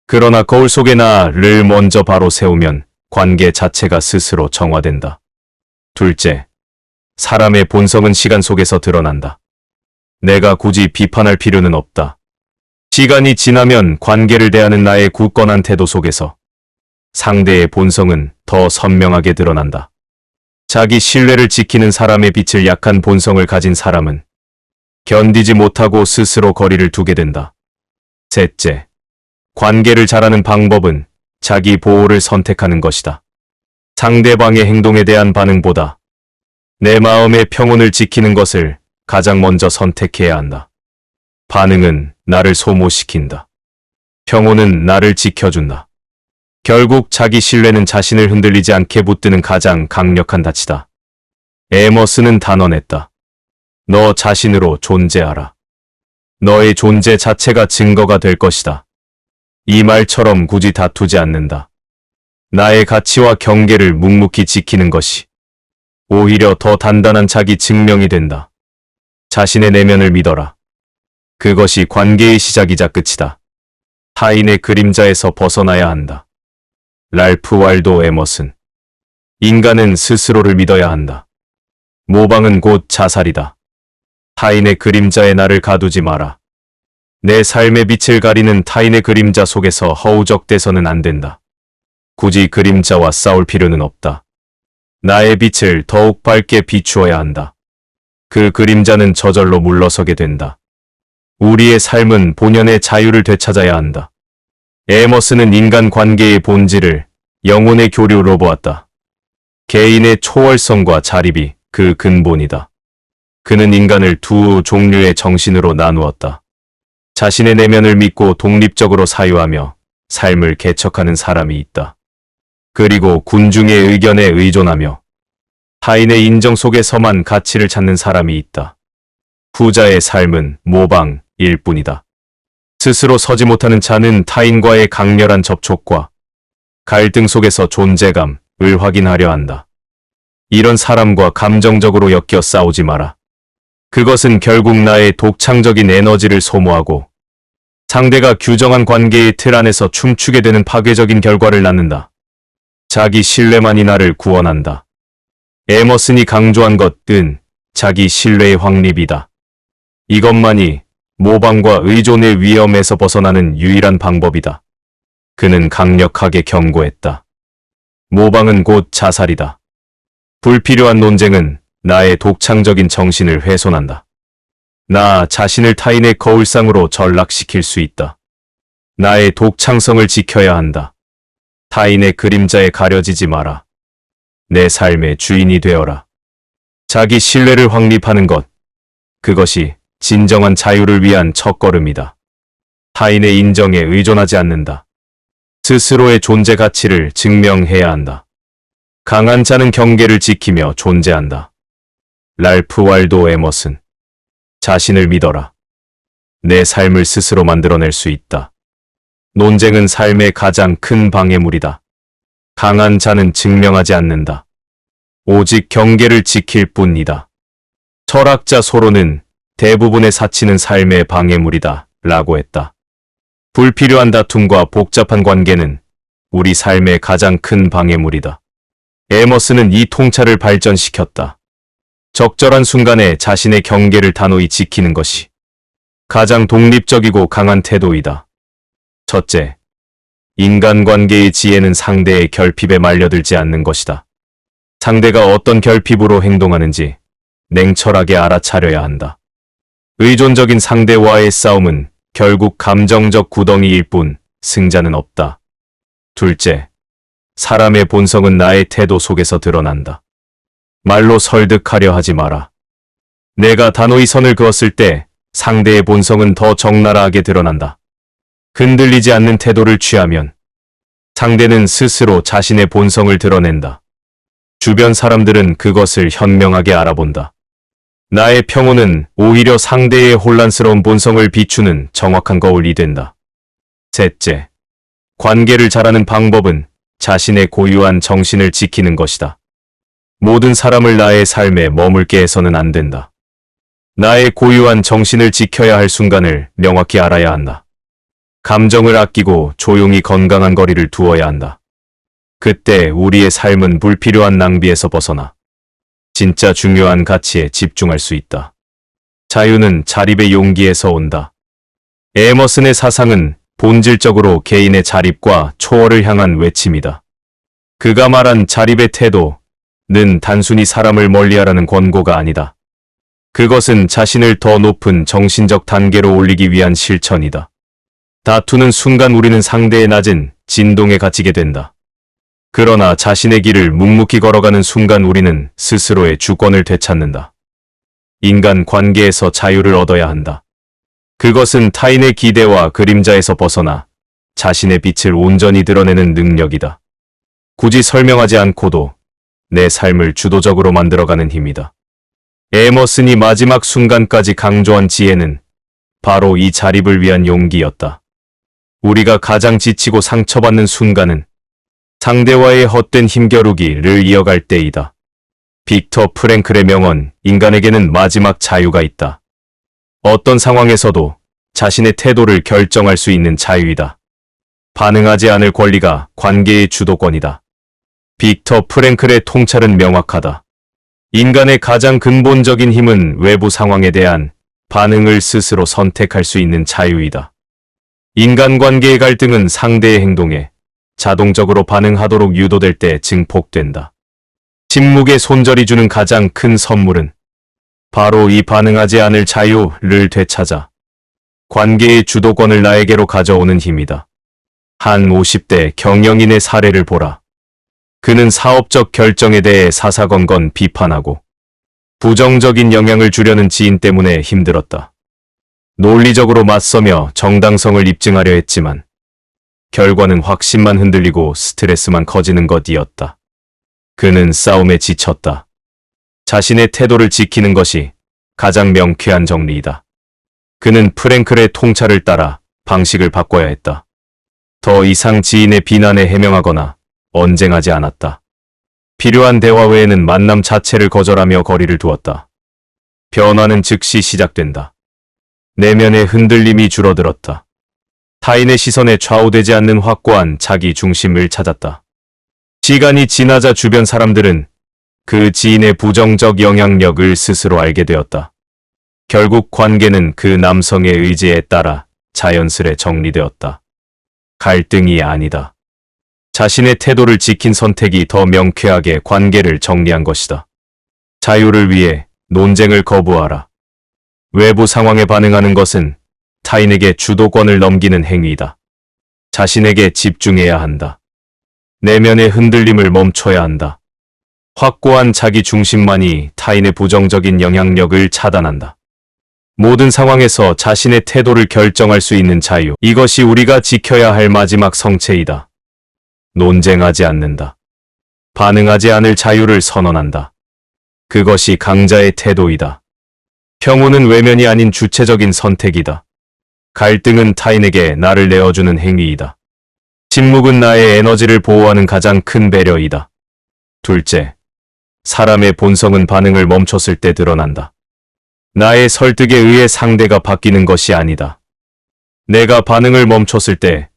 그러나 거울 속의 나를 먼저 바로 세우면 관계 자체가 스스로 정화된다. 둘째, 사람의 본성은 시간 속에서 드러난다. 내가 굳이 비판할 필요는 없다. 시간이 지나면 관계를 대하는 나의 굳건한 태도 속에서 상대의 본성은 더 선명하게 드러난다. 자기 신뢰를 지키는 사람의 빛을 약한 본성을 가진 사람은 견디지 못하고 스스로 거리를 두게 된다. 셋째, 관계를 잘하는 방법은 자기 보호를 선택하는 것이다. 상대방의 행동에 대한 반응보다 내 마음의 평온을 지키는 것을 가장 먼저 선택해야 한다. 반응은 나를 소모시킨다. 평온은 나를 지켜준다. 결국 자기 신뢰는 자신을 흔들리지 않게 붙드는 가장 강력한 닻이다. 에머슨은 단언했다. 너 자신으로 존재하라. 너의 존재 자체가 증거가 될 것이다. 이 말처럼 굳이 다투지 않는다. 나의 가치와 경계를 묵묵히 지키는 것이 오히려 더 단단한 자기 증명이 된다. 자신의 내면을 믿어라. 그것이 관계의 시작이자 끝이다. 타인의 그림자에서 벗어나야 한다. 랄프 왈도 에머슨. 인간은 스스로를 믿어야 한다. 모방은 곧 자살이다. 타인의 그림자에 나를 가두지 마라. 내 삶의 빛을 가리는 타인의 그림자 속에서 허우적대서는 안 된다. 굳이 그림자와 싸울 필요는 없다. 나의 빛을 더욱 밝게 비추어야 한다. 그 그림자는 저절로 물러서게 된다. 우리의 삶은 본연의 자유를 되찾아야 한다. 에머스는 인간 관계의 본질을 영혼의 교류로 보았다. 개인의 초월성과 자립이 그 근본이다. 그는 인간을 두 종류의 정신으로 나누었다. 자신의 내면을 믿고 독립적으로 사유하며 삶을 개척하는 사람이 있다. 그리고 군중의 의견에 의존하며 타인의 인정 속에서만 가치를 찾는 사람이 있다. 후자의 삶은 모방일 뿐이다. 스스로 서지 못하는 자는 타인과의 강렬한 접촉과 갈등 속에서 존재감을 확인하려 한다. 이런 사람과 감정적으로 엮여 싸우지 마라. 그것은 결국 나의 독창적인 에너지를 소모하고 상대가 규정한 관계의 틀 안에서 춤추게 되는 파괴적인 결과를 낳는다. 자기 신뢰만이 나를 구원한다. 에머슨이 강조한 것은 자기 신뢰의 확립이다. 이것만이 모방과 의존의 위험에서 벗어나는 유일한 방법이다. 그는 강력하게 경고했다. 모방은 곧 자살이다. 불필요한 논쟁은 나의 독창적인 정신을 훼손한다. 나 자신을 타인의 거울상으로 전락시킬 수 있다. 나의 독창성을 지켜야 한다. 타인의 그림자에 가려지지 마라. 내 삶의 주인이 되어라. 자기 신뢰를 확립하는 것, 그것이 진정한 자유를 위한 첫걸음이다. 타인의 인정에 의존하지 않는다. 스스로의 존재 가치를 증명해야 한다. 강한 자는 경계를 지키며 존재한다. 랄프 waldo 에머슨. 자신을 믿어라. 내 삶을 스스로 만들어낼 수 있다. 논쟁은 삶의 가장 큰 방해물이다. 강한 자는 증명하지 않는다. 오직 경계를 지킬 뿐이다. 철학자 소로는 대부분의 사치는 삶의 방해물이다 라고 했다. 불필요한 다툼과 복잡한 관계는 우리 삶의 가장 큰 방해물이다. 에머슨은 이 통찰을 발전시켰다. 적절한 순간에 자신의 경계를 단호히 지키는 것이 가장 독립적이고 강한 태도이다. 첫째, 인간관계의 지혜는 상대의 결핍에 말려들지 않는 것이다. 상대가 어떤 결핍으로 행동하는지 냉철하게 알아차려야 한다. 의존적인 상대와의 싸움은 결국 감정적 구덩이일 뿐 승자는 없다. 둘째, 사람의 본성은 나의 태도 속에서 드러난다. 말로 설득하려 하지 마라. 내가 단호히 선을 그었을 때 상대의 본성은 더 적나라하게 드러난다. 흔들리지 않는 태도를 취하면 상대는 스스로 자신의 본성을 드러낸다. 주변 사람들은 그것을 현명하게 알아본다. 나의 평온은 오히려 상대의 혼란스러운 본성을 비추는 정확한 거울이 된다. 셋째, 관계를 잘하는 방법은 자신의 고유한 정신을 지키는 것이다. 모든 사람을 나의 삶에 머물게 해서는 안 된다. 나의 고유한 정신을 지켜야 할 순간을 명확히 알아야 한다. 감정을 아끼고 조용히 건강한 거리를 두어야 한다. 그때 우리의 삶은 불필요한 낭비에서 벗어나 진짜 중요한 가치에 집중할 수 있다. 자유는 자립의 용기에서 온다. 에머슨의 사상은 본질적으로 개인의 자립과 초월을 향한 외침이다. 그가 말한 자립의 태도는 단순히 사람을 멀리하라는 권고가 아니다. 그것은 자신을 더 높은 정신적 단계로 올리기 위한 실천이다. 다투는 순간 우리는 상대의 낮은 진동에 갇히게 된다. 그러나 자신의 길을 묵묵히 걸어가는 순간 우리는 스스로의 주권을 되찾는다. 인간 관계에서 자유를 얻어야 한다. 그것은 타인의 기대와 그림자에서 벗어나 자신의 빛을 온전히 드러내는 능력이다. 굳이 설명하지 않고도 내 삶을 주도적으로 만들어가는 힘이다. 에머슨이 마지막 순간까지 강조한 지혜는 바로 이 자립을 위한 용기였다. 우리가 가장 지치고 상처받는 순간은 상대와의 헛된 힘겨루기를 이어갈 때이다. 빅터 프랭클의 명언, 인간에게는 마지막 자유가 있다. 어떤 상황에서도 자신의 태도를 결정할 수 있는 자유이다. 반응하지 않을 권리가 관계의 주도권이다. 빅터 프랭클의 통찰은 명확하다. 인간의 가장 근본적인 힘은 외부 상황에 대한 반응을 스스로 선택할 수 있는 자유이다. 인간관계의 갈등은 상대의 행동에 자동적으로 반응하도록 유도될 때 증폭된다. 침묵의 손절이 주는 가장 큰 선물은 바로 이 반응하지 않을 자유를 되찾아 관계의 주도권을 나에게로 가져오는 힘이다. 한 50대 경영인의 사례를 보라. 그는 사업적 결정에 대해 사사건건 비판하고 부정적인 영향을 주려는 지인 때문에 힘들었다. 논리적으로 맞서며 정당성을 입증하려 했지만 결과는 확신만 흔들리고 스트레스만 커지는 것이었다. 그는 싸움에 지쳤다. 자신의 태도를 지키는 것이 가장 명쾌한 정리이다. 그는 프랭클의 통찰을 따라 방식을 바꿔야 했다. 더 이상 지인의 비난에 해명하거나 언쟁하지 않았다. 필요한 대화 외에는 만남 자체를 거절하며 거리를 두었다. 변화는 즉시 시작된다. 내면의 흔들림이 줄어들었다. 타인의 시선에 좌우되지 않는 확고한 자기 중심을 찾았다. 시간이 지나자 주변 사람들은 그 지인의 부정적 영향력을 스스로 알게 되었다. 결국 관계는 그 남성의 의지에 따라 자연스레 정리되었다. 갈등이 아니다. 자신의 태도를 지킨 선택이 더 명쾌하게 관계를 정리한 것이다. 자유를 위해 논쟁을 거부하라. 외부 상황에 반응하는 것은 타인에게 주도권을 넘기는 행위이다. 자신에게 집중해야 한다. 내면의 흔들림을 멈춰야 한다. 확고한 자기 중심만이 타인의 부정적인 영향력을 차단한다. 모든 상황에서 자신의 태도를 결정할 수 있는 자유. 이것이 우리가 지켜야 할 마지막 성체이다. 논쟁하지 않는다. 반응하지 않을 자유를 선언한다. 그것이 강자의 태도이다. 평온은 외면이 아닌 주체적인 선택이다. 갈등은 타인에게 나를 내어주는 행위이다. 침묵은 나의 에너지를 보호하는 가장 큰 배려이다. 둘째, 사람의 본성은 반응을 멈췄을 때 드러난다. 나의 설득에 의해 상대가 바뀌는 것이 아니다. 내가 반응을 멈췄을 때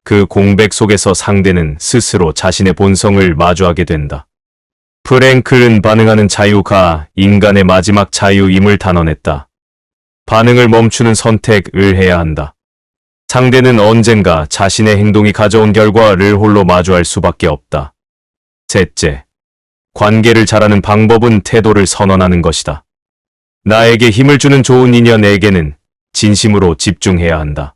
그 공백 속에서 상대는 스스로 자신의 본성을 마주하게 된다. 프랭클은 반응하는 자유가 인간의 마지막 자유임을 단언했다. 반응을 멈추는 선택을 해야 한다. 상대는 언젠가 자신의 행동이 가져온 결과를 홀로 마주할 수밖에 없다. 셋째, 관계를 잘하는 방법은 태도를 선언하는 것이다. 나에게 힘을 주는 좋은 인연에게는 진심으로 집중해야 한다.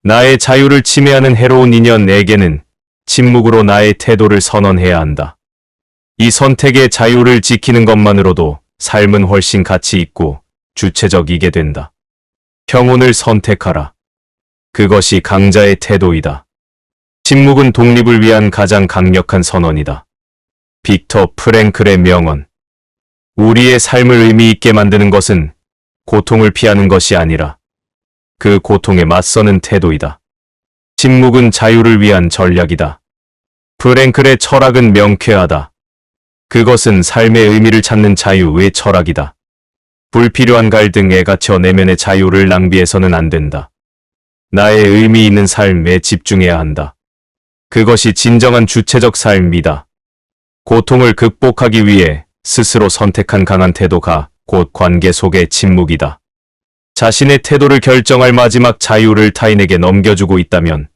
나의 자유를 침해하는 해로운 인연에게는 침묵으로 나의 태도를 선언해야 한다. 이 선택의 자유를 지키는 것만으로도 삶은 훨씬 가치 있고 주체적이게 된다. 평온을 선택하라. 그것이 강자의 태도이다. 침묵은 독립을 위한 가장 강력한 선언이다. 빅터 프랭클의 명언. 우리의 삶을 의미 있게 만드는 것은 고통을 피하는 것이 아니라 그 고통에 맞서는 태도이다. 침묵은 자유를 위한 전략이다. 프랭클의 철학은 명쾌하다. 그것은 삶의 의미를 찾는 자유의 철학이다. 불필요한 갈등에 갇혀 내면의 자유를 낭비해서는 안 된다. 나의 의미 있는 삶에 집중해야 한다. 그것이 진정한 주체적 삶이다. 고통을 극복하기 위해 스스로 선택한 강한 태도가 곧 관계 속의 침묵이다. 자신의 태도를 결정할 마지막 자유를 타인에게 넘겨주고 있다면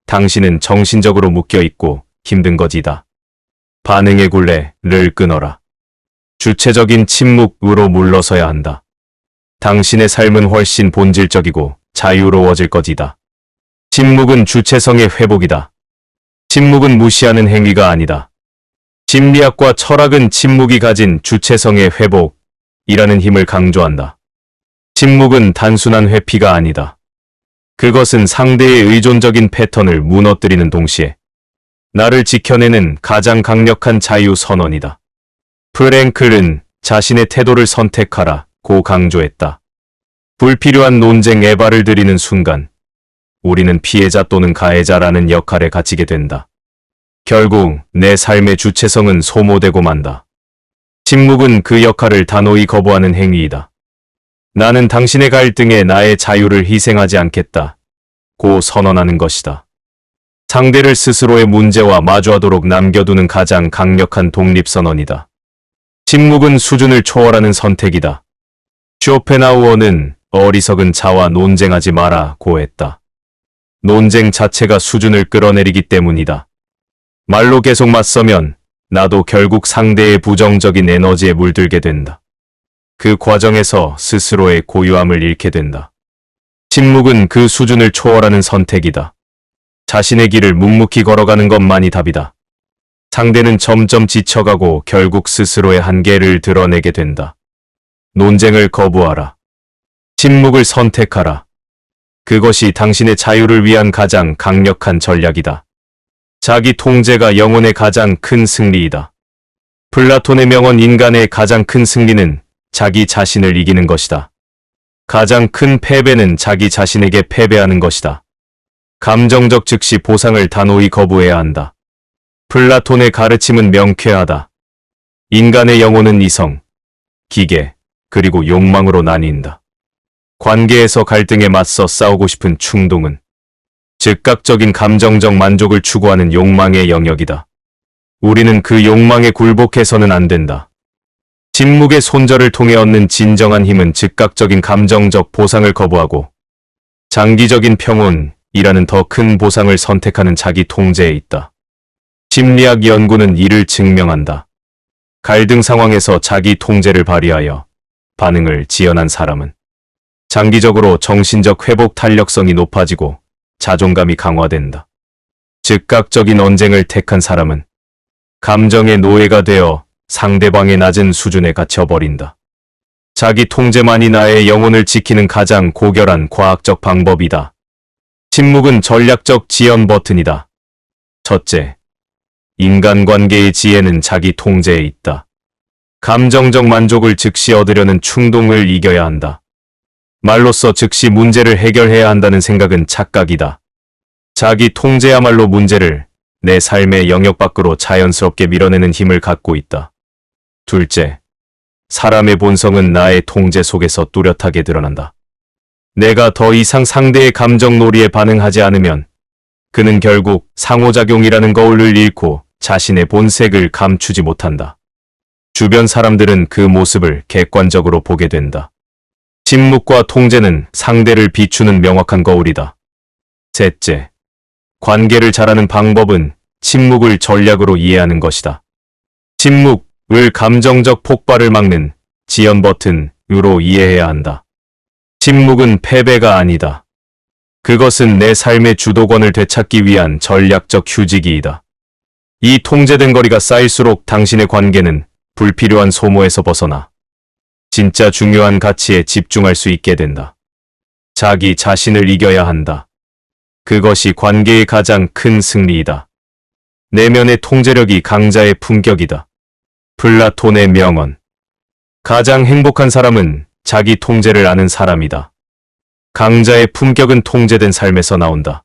당신은 정신적으로 묶여있고 힘든 것이다. 반응의 굴레를 끊어라. 주체적인 침묵으로 물러서야 한다. 당신의 삶은 훨씬 본질적이고 자유로워질 것이다. 침묵은 주체성의 회복이다. 침묵은 무시하는 행위가 아니다. 심리학과 철학은 침묵이 가진 주체성의 회복이라는 힘을 강조한다. 침묵은 단순한 회피가 아니다. 그것은 상대의 의존적인 패턴을 무너뜨리는 동시에 나를 지켜내는 가장 강력한 자유 선언이다. 프랭클은 자신의 태도를 선택하라고 강조했다. 불필요한 논쟁에 발을 들이는 순간 우리는 피해자 또는 가해자라는 역할에 갇히게 된다. 결국 내 삶의 주체성은 소모되고 만다. 침묵은 그 역할을 단호히 거부하는 행위이다. 나는 당신의 갈등에 나의 자유를 희생하지 않겠다. 고 선언하는 것이다. 상대를 스스로의 문제와 마주하도록 남겨두는 가장 강력한 독립선언이다. 침묵은 수준을 초월하는 선택이다. 쇼펜하우어는 어리석은 자와 논쟁하지 마라고 했다. 논쟁 자체가 수준을 끌어내리기 때문이다. 말로 계속 맞서면 나도 결국 상대의 부정적인 에너지에 물들게 된다. 그 과정에서 스스로의 고유함을 잃게 된다. 침묵은 그 수준을 초월하는 선택이다. 자신의 길을 묵묵히 걸어가는 것만이 답이다. 상대는 점점 지쳐가고 결국 스스로의 한계를 드러내게 된다. 논쟁을 거부하라. 침묵을 선택하라. 그것이 당신의 자유를 위한 가장 강력한 전략이다. 자기 통제가 영혼의 가장 큰 승리이다. 플라톤의 명언 인간의 가장 큰 승리는 자기 자신을 이기는 것이다. 가장 큰 패배는 자기 자신에게 패배하는 것이다. 감정적 즉시 보상을 단호히 거부해야 한다. 플라톤의 가르침은 명쾌하다. 인간의 영혼은 이성, 기계, 그리고 욕망으로 나뉜다. 관계에서 갈등에 맞서 싸우고 싶은 충동은 즉각적인 감정적 만족을 추구하는 욕망의 영역이다. 우리는 그 욕망에 굴복해서는 안 된다. 침묵의 손절을 통해 얻는 진정한 힘은 즉각적인 감정적 보상을 거부하고 장기적인 평온이라는 더 큰 보상을 선택하는 자기 통제에 있다. 심리학 연구는 이를 증명한다. 갈등 상황에서 자기 통제를 발휘하여 반응을 지연한 사람은 장기적으로 정신적 회복 탄력성이 높아지고 자존감이 강화된다. 즉각적인 언쟁을 택한 사람은 감정의 노예가 되어 상대방의 낮은 수준에 갇혀버린다. 자기 통제만이 나의 영혼을 지키는 가장 고결한 과학적 방법이다. 침묵은 전략적 지연 버튼이다. 첫째, 인간관계의 지혜는 자기 통제에 있다. 감정적 만족을 즉시 얻으려는 충동을 이겨야 한다. 말로써 즉시 문제를 해결해야 한다는 생각은 착각이다. 자기 통제야말로 문제를 내 삶의 영역 밖으로 자연스럽게 밀어내는 힘을 갖고 있다. 둘째, 사람의 본성은 나의 통제 속에서 뚜렷하게 드러난다. 내가 더 이상 상대의 감정 놀이에 반응하지 않으면 그는 결국 상호작용이라는 거울을 잃고 자신의 본색을 감추지 못한다. 주변 사람들은 그 모습을 객관적으로 보게 된다. 침묵과 통제는 상대를 비추는 명확한 거울이다. 셋째, 관계를 잘하는 방법은 침묵을 전략으로 이해하는 것이다. 침묵을 감정적 폭발을 막는 지연 버튼으로 이해해야 한다. 침묵은 패배가 아니다. 그것은 내 삶의 주도권을 되찾기 위한 전략적 휴지기이다. 이 통제된 거리가 쌓일수록 당신의 관계는 불필요한 소모에서 벗어나 진짜 중요한 가치에 집중할 수 있게 된다. 자기 자신을 이겨야 한다. 그것이 관계의 가장 큰 승리이다. 내면의 통제력이 강자의 품격이다. 플라톤의 명언. 가장 행복한 사람은 자기 통제를 아는 사람이다. 강자의 품격은 통제된 삶에서 나온다.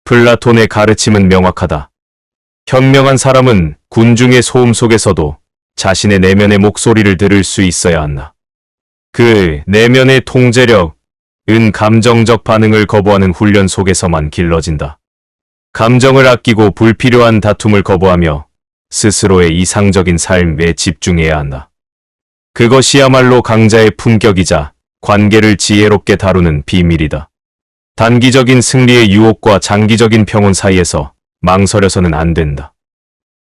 플라톤의 가르침은 명확하다. 현명한 사람은 군중의 소음 속에서도 자신의 내면의 목소리를 들을 수 있어야 한다. 그 내면의 통제력은 감정적 반응을 거부하는 훈련 속에서만 길러진다. 감정을 아끼고 불필요한 다툼을 거부하며 스스로의 이상적인 삶에 집중해야 한다. 그것이야말로 강자의 품격이자 관계를 지혜롭게 다루는 비밀이다. 단기적인 승리의 유혹과 장기적인 평온 사이에서 망설여서는 안 된다.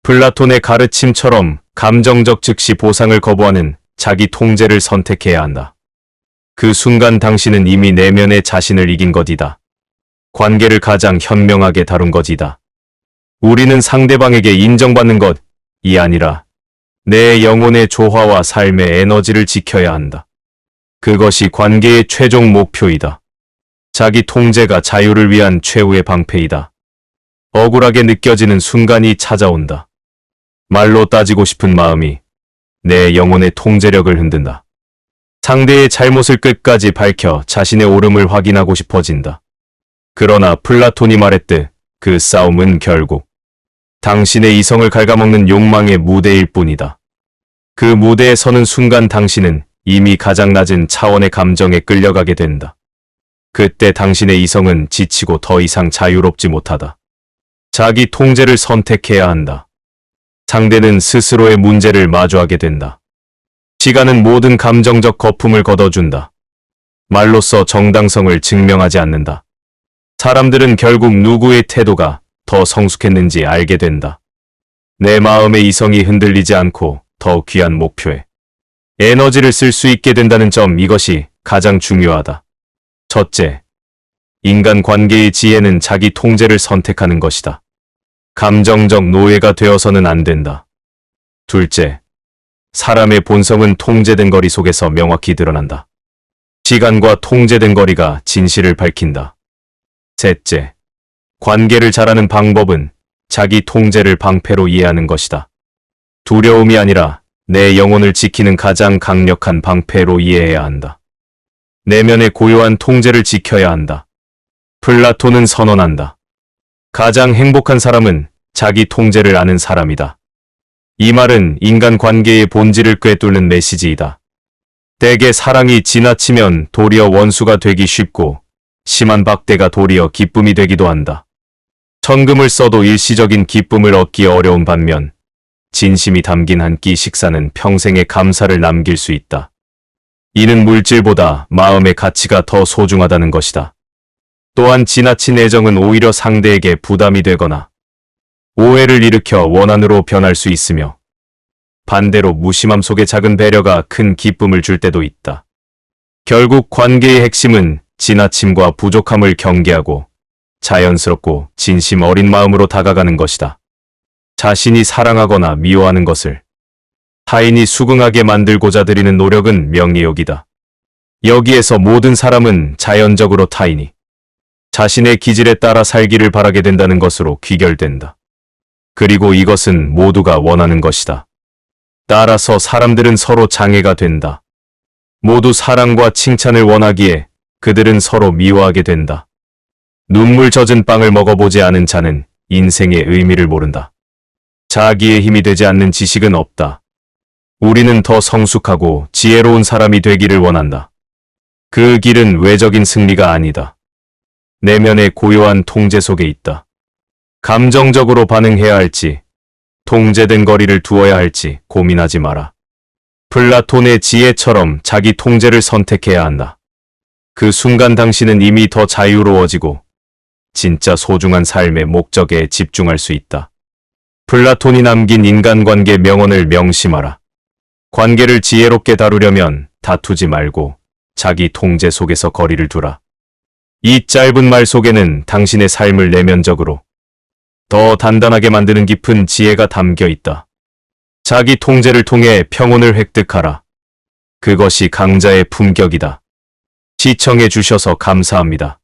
플라톤의 가르침처럼 감정적 즉시 보상을 거부하는 자기 통제를 선택해야 한다. 그 순간 당신은 이미 내면의 자신을 이긴 것이다. 관계를 가장 현명하게 다룬 것이다. 우리는 상대방에게 인정받는 것이 아니라 내 영혼의 조화와 삶의 에너지를 지켜야 한다. 그것이 관계의 최종 목표이다. 자기 통제가 자유를 위한 최후의 방패이다. 억울하게 느껴지는 순간이 찾아온다. 말로 따지고 싶은 마음이 내 영혼의 통제력을 흔든다. 상대의 잘못을 끝까지 밝혀 자신의 옳음을 확인하고 싶어진다. 그러나 플라톤이 말했듯 그 싸움은 결국 당신의 이성을 갉아먹는 욕망의 무대일 뿐이다. 그 무대에 서는 순간 당신은 이미 가장 낮은 차원의 감정에 끌려가게 된다. 그때 당신의 이성은 지치고 더 이상 자유롭지 못하다. 자기 통제를 선택해야 한다. 상대는 스스로의 문제를 마주하게 된다. 시간은 모든 감정적 거품을 걷어준다. 말로써 정당성을 증명하지 않는다. 사람들은 결국 누구의 태도가 더 성숙했는지 알게 된다. 내 마음의 이성이 흔들리지 않고 더 귀한 목표에 에너지를 쓸 수 있게 된다는 점, 이것이 가장 중요하다. 첫째, 인간 관계의 지혜는 자기 통제를 선택하는 것이다. 감정적 노예가 되어서는 안 된다. 둘째, 사람의 본성은 통제된 거리 속에서 명확히 드러난다. 시간과 통제된 거리가 진실을 밝힌다. 셋째, 관계를 잘하는 방법은 자기 통제를 방패로 이해하는 것이다. 두려움이 아니라 내 영혼을 지키는 가장 강력한 방패로 이해해야 한다. 내면의 고요한 통제를 지켜야 한다. 플라톤은 선언한다. 가장 행복한 사람은 자기 통제를 아는 사람이다. 이 말은 인간 관계의 본질을 꿰뚫는 메시지이다. 때게 사랑이 지나치면 도리어 원수가 되기 쉽고 심한 박대가 도리어 기쁨이 되기도 한다. 천금을 써도 일시적인 기쁨을 얻기 어려운 반면 진심이 담긴 한 끼 식사는 평생의 감사를 남길 수 있다. 이는 물질보다 마음의 가치가 더 소중하다는 것이다. 또한 지나친 애정은 오히려 상대에게 부담이 되거나 오해를 일으켜 원한으로 변할 수 있으며 반대로 무심함 속의 작은 배려가 큰 기쁨을 줄 때도 있다. 결국 관계의 핵심은 지나침과 부족함을 경계하고 자연스럽고 진심 어린 마음으로 다가가는 것이다. 자신이 사랑하거나 미워하는 것을 타인이 수긍하게 만들고자 드리는 노력은 명예욕이다. 여기에서 모든 사람은 자연적으로 타인이 자신의 기질에 따라 살기를 바라게 된다는 것으로 귀결된다. 그리고 이것은 모두가 원하는 것이다. 따라서 사람들은 서로 장애가 된다. 모두 사랑과 칭찬을 원하기에 그들은 서로 미워하게 된다. 눈물 젖은 빵을 먹어보지 않은 자는 인생의 의미를 모른다. 자기의 힘이 되지 않는 지식은 없다. 우리는 더 성숙하고 지혜로운 사람이 되기를 원한다. 그 길은 외적인 승리가 아니다. 내면의 고요한 통제 속에 있다. 감정적으로 반응해야 할지, 통제된 거리를 두어야 할지 고민하지 마라. 플라톤의 지혜처럼 자기 통제를 선택해야 한다. 그 순간 당신은 이미 더 자유로워지고 진짜 소중한 삶의 목적에 집중할 수 있다. 플라톤이 남긴 인간관계 명언을 명심하라. 관계를 지혜롭게 다루려면 다투지 말고 자기 통제 속에서 거리를 두라. 이 짧은 말 속에는 당신의 삶을 내면적으로 더 단단하게 만드는 깊은 지혜가 담겨 있다. 자기 통제를 통해 평온을 획득하라. 그것이 강자의 품격이다. 시청해 주셔서 감사합니다.